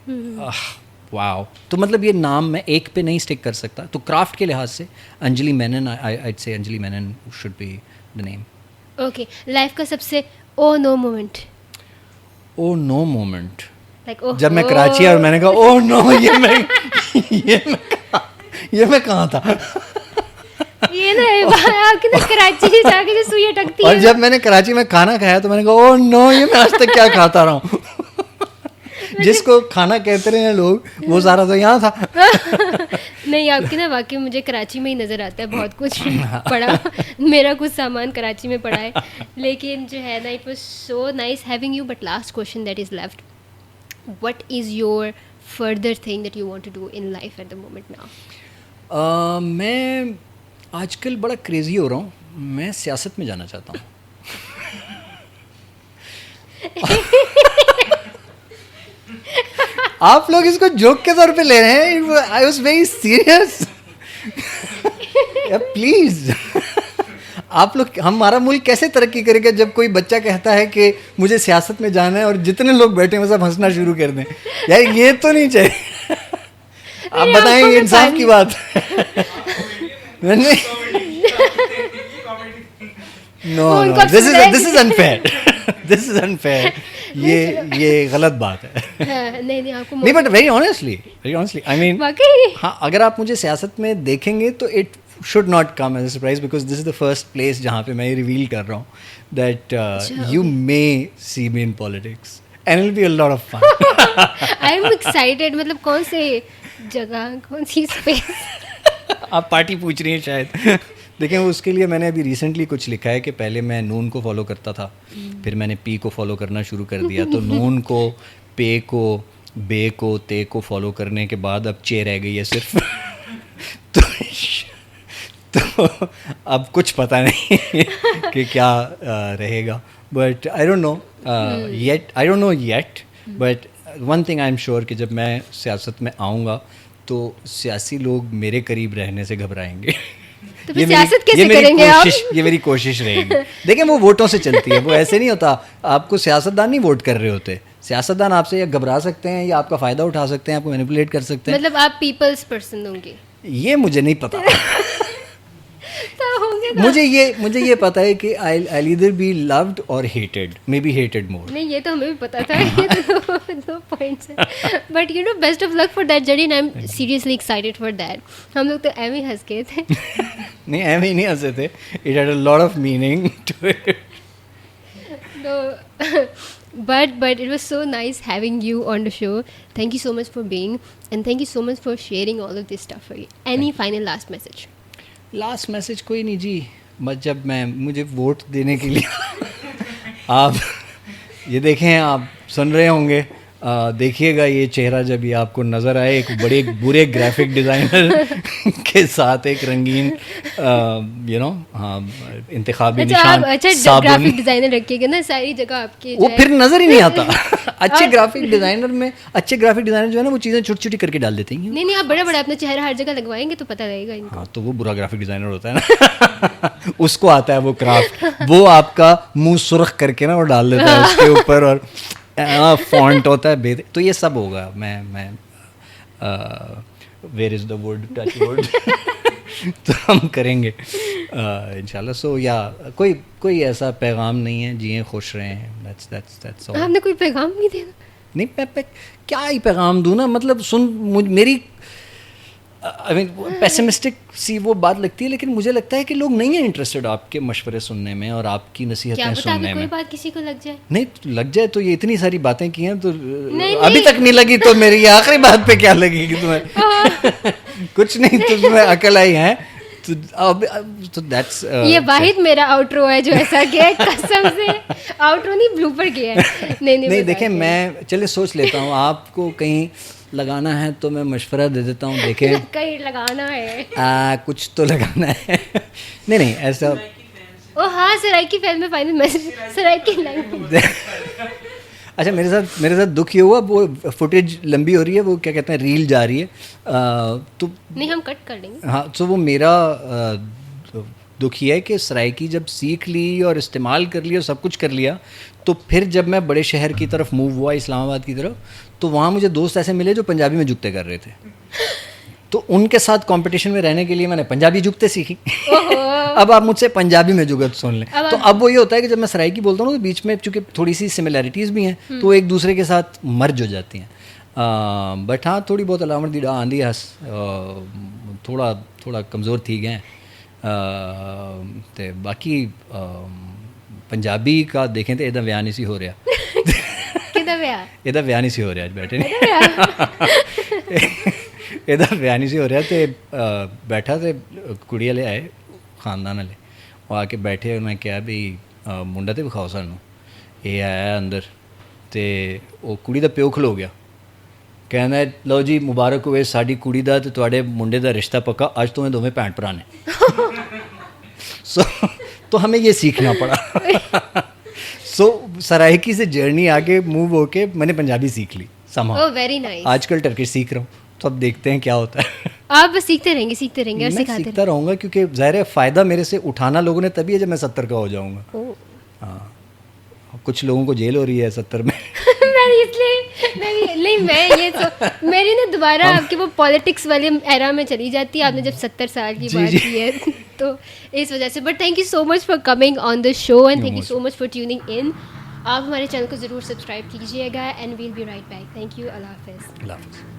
wow. तो मतलब ये नाम मैं एक पे नहीं स्टिक कर सकता, तो क्राफ्ट के लिहाज से Anjali Menon, I'd say Anjali Menon should be the name. Okay, life का सबसे oh no moment? Oh no moment, like, जब मैं कराची और मैंने कहा ओ नो, ये मैं कहाँ था। ये ना आपकी ना कराची जाके जो सुई अटकती है, और जब मैंने कराची में खाना खाया तो मैंने कहा ओ नो, ये मैं आज तक क्या खाता रहा हूँ। जिसको खाना कहते रहे हैं लोग, वो सारा तो यहाँ था। नहीं, आपकी ना वाकई मुझे कराची में ही नज़र आता है, बहुत कुछ पड़ा, मेरा कुछ सामान कराची में पड़ा है, लेकिन जो है ना, it was so nice having you. But last question that is left, what is your further thing that you want to do in life at the moment now? मैं आजकल बड़ा क्रेजी हो रहा हूँ, मैं सियासत में जाना चाहता हूँ। आप लोग इसको जोक के तौर पे ले रहे हैं, I was very serious. Please, आप लोग, हमारा मुल्क कैसे तरक्की करेगा जब कोई बच्चा कहता है कि मुझे सियासत में जाना है और जितने लोग बैठे हैं सब हंसना शुरू कर दें? यार ये तो नहीं चाहिए। आप बताएं, ये इंसाफ की बात नो, दिस इज अनफेयर। ये गलत बात है। नहीं आपको नहीं, but very honestly I mean, हाँ, अगर आप मुझे सियासत में देखेंगे तो it should not come as a surprise, because this is the first place जहाँ पे मैं रिवील कर रहा हूँ that you may see me in politics and it will be a lot of fun. I am excited. मतलब कौन से जगह, कौन सी स्पेस? आप पार्टी पूछ रही हैं शायद। देखें, उसके लिए मैंने अभी रिसेंटली कुछ लिखा है कि पहले मैं नून को फॉलो करता था, फिर मैंने पी को फॉलो करना शुरू कर दिया, तो नून को, पे को, बे को, ते को फॉलो करने के बाद अब चे रह गई है सिर्फ। तो अब कुछ पता नहीं कि क्या रहेगा, but I don't know yet, but one thing I am sure कि जब मैं सियासत में आऊँगा तो सियासी लोग मेरे करीब रहने से घबराएंगे। तो फिर सियासत कैसे करेंगे आप? ये मेरी कोशिश रहेगी। देखिए वो वोटों से चलती है, वो ऐसे नहीं होता। आपको सियासतदान नहीं वोट कर रहे होते, सियासतदान आपसे या घबरा सकते हैं या आपका फ़ायदा उठा सकते हैं, आपको मैनिपुलेट कर सकते हैं। मतलब आप पीपल्स पर्सन होंगे? ये मुझे नहीं पता। तो होंगे ना। मुझे ये पता है कि I'll either be loved or hated, maybe hated more. नहीं, ये तो हमें भी पता था। ये तो दो पॉइंट्स हैं, but you know best of luck for that journey and I am seriously excited for that. हम लोग तो एम ही हंस गए थे। नहीं, एम ही नहीं हंसे थे, it had a lot of meaning to it. But it was so nice having you on the show. Thank you so much for being, and thank you so much for sharing all of this stuff. Any final last message? Last message कोई नहीं जी, बस जब मुझे vote देने के लिए आप ये देखें, आप सुन रहे होंगे, देखिएगा ये चेहरा जब ये आपको नज़र आए एक बड़े बुरे ग्राफिक डिज़ाइनर के साथ एक रंगीन इंतखाबी निशान अच्छा ग्राफिक डिज़ाइनर रखिएगा ना सारी जगह आपके, वो फिर नज़र ही नहीं आता। अच्छे ग्राफिक डिज़ाइनर जो है ना वो चीज़ें छोटी छोटी करके डाल देते हैं। नहीं आप बड़ा बड़ा अपना चेहरा हर जगह लगवाएंगे तो पता लगेगा इनको। हाँ, तो वो बुरा ग्राफिक डिज़ाइनर होता है ना। उसको आता है वो क्राफ्ट, वो आपका मुंह सुर्ख करके ना वो डाल देता है उसके ऊपर, और फॉन्ट होता है तो ये सब होगा। मैं where is the wood, touch wood. तो हम करेंगे इंशाल्लाह। सो या कोई ऐसा पैगाम नहीं है, जिए खुश रहें, दैट्स ऑल। आपने कोई पैगाम नहीं दिया? नहीं, मैं क्या ही पैगाम दूँ ना, मतलब मेरी आई मीन पेसिमिस्टिक सी वो बात लगती है, लेकिन मुझे लगता है कि लोग नहीं हैं इंटरेस्टेड आपके मशवरे सुनने में और आपकी नसीहतें सुनने में। कोई बात किसी को लग जाए? नहीं, लग जाए तो ये इतनी सारी बातें की हैं तो अभी तक नहीं लगी, तो मेरी ये आखिरी बात पे क्या लगेगी तुम्हें? कुछ नहीं, तुम्हें अकल आई है तो दैट्स ये वाहिद मेरा आउट्रो है जो ऐसा किया है, कसम से। आउट्रो नहीं, ब्लूपर किया है। नहीं देखें, मैं चले सोच लेता हूँ, आपको कहीं लगाना है तो मैं मशवरा दे देता हूँ। देखें कहीं लगाना है, कुछ तो लगाना है। नहीं ऐसा। ओ हाँ, सराइकी फैन में फाइनल मैसेज, सराइकी लाइन। अच्छा, मेरे साथ दुख ये हुआ, वो फुटेज लंबी हो रही है, वो क्या कहते हैं, रील जा रही है, तो नहीं हम कट कर लेंगे। हाँ, तो वो मेरा दुख ये है कि सराइकी जब सीख ली और इस्तेमाल कर लिया और सब कुछ कर लिया, तो फिर जब मैं बड़े शहर की तरफ मूव हुआ, इस्लामाबाद की तरफ, तो वहाँ मुझे दोस्त ऐसे मिले जो पंजाबी में जुगते कर रहे थे। तो उनके साथ कंपटीशन में रहने के लिए मैंने पंजाबी जुगते सीखी। अब आप मुझसे पंजाबी में जुगत सुन लें। तो अब वो ये होता है कि जब मैं सराइकी बोलता हूँ तो बीच में चूँकि थोड़ी सी सिमिलैरिटीज़ भी हैं तो एक दूसरे के साथ मर्ज हो जाती हैं। बट हाँ, थोड़ी बहुत अलामत दी आंधी हस थोड़ा कमज़ोर थी गए। तो बाकी पंजाबी का देखें तो ਇਹਦਾ ਵਿਆਹ ਨਹੀਂ ਸੀ ਹੋ ਰਿਹਾ। ਕਿਹਦਾ ਵਿਆਹ? ਇਹਦਾ ਵਿਆਹ ਨਹੀਂ ਸੀ ਹੋ ਰਿਹਾ, ਅੱਜ ਬੈਠੇ ਨਹੀਂ। ਇਹਦਾ ਵਿਆਹ ਨਹੀਂ ਸੀ ਹੋ ਰਿਹਾ ਤੇ ਬੈਠਾ ਤੇ ਕੁੜੀ ਵਾਲੇ ਆਏ, ਖਾਨਦਾਨ ਵਾਲੇ, ਉਹ ਆ ਕੇ ਬੈਠੇ, ਉਹਨਾਂ ਨੇ ਕਿਹਾ ਵੀ ਮੁੰਡਾ ਤੇ ਵਿਖਾਓ ਸਾਨੂੰ। ਇਹ ਆਇਆ ਅੰਦਰ ਤੇ ਉਹ ਕੁੜੀ ਦਾ ਪਿਓ ਖਲੋ ਗਿਆ, ਕਹਿੰਦਾ ਲਓ ਜੀ ਮੁਬਾਰਕ ਹੋਵੇ ਸਾਡੀ ਕੁੜੀ ਦਾ ਤੇ ਤੁਹਾਡੇ ਮੁੰਡੇ ਦਾ ਰਿਸ਼ਤਾ ਪੱਕਾ, ਅੱਜ ਤੋਂ ਇਹ ਦੋਵੇਂ ਭੈਣ ਭਰਾ ਨੇ। तो हमें ये सीखना पड़ा। सराइकी से जर्नी आगे मूव होके मैंने पंजाबी सीख ली somehow। Very nice. आजकल टर्किश सीख रहा हूँ, तो अब देखते हैं क्या होता है। आप बस सीखते रहेंगे और मैं सीखता रहूँगा, क्योंकि ज़ाहिर है फ़ायदा मेरे से उठाना लोगों ने तभी है जब मैं 70 का हो जाऊँगा। हाँ, कुछ लोगों को जेल हो रही है 70 में। मेरी ना दोबारा आपकी वो पॉलिटिक्स वाले एरा में चली जाती है, आपने जब 70 साल की बात की है तो इस वजह से। But thank you so much for coming on the show and thank you so much for tuning in. आप हमारे चैनल को ज़रूर सब्सक्राइब कीजिएगा and we'll be right back. Thank you. अल्लाह हाफ़िज़।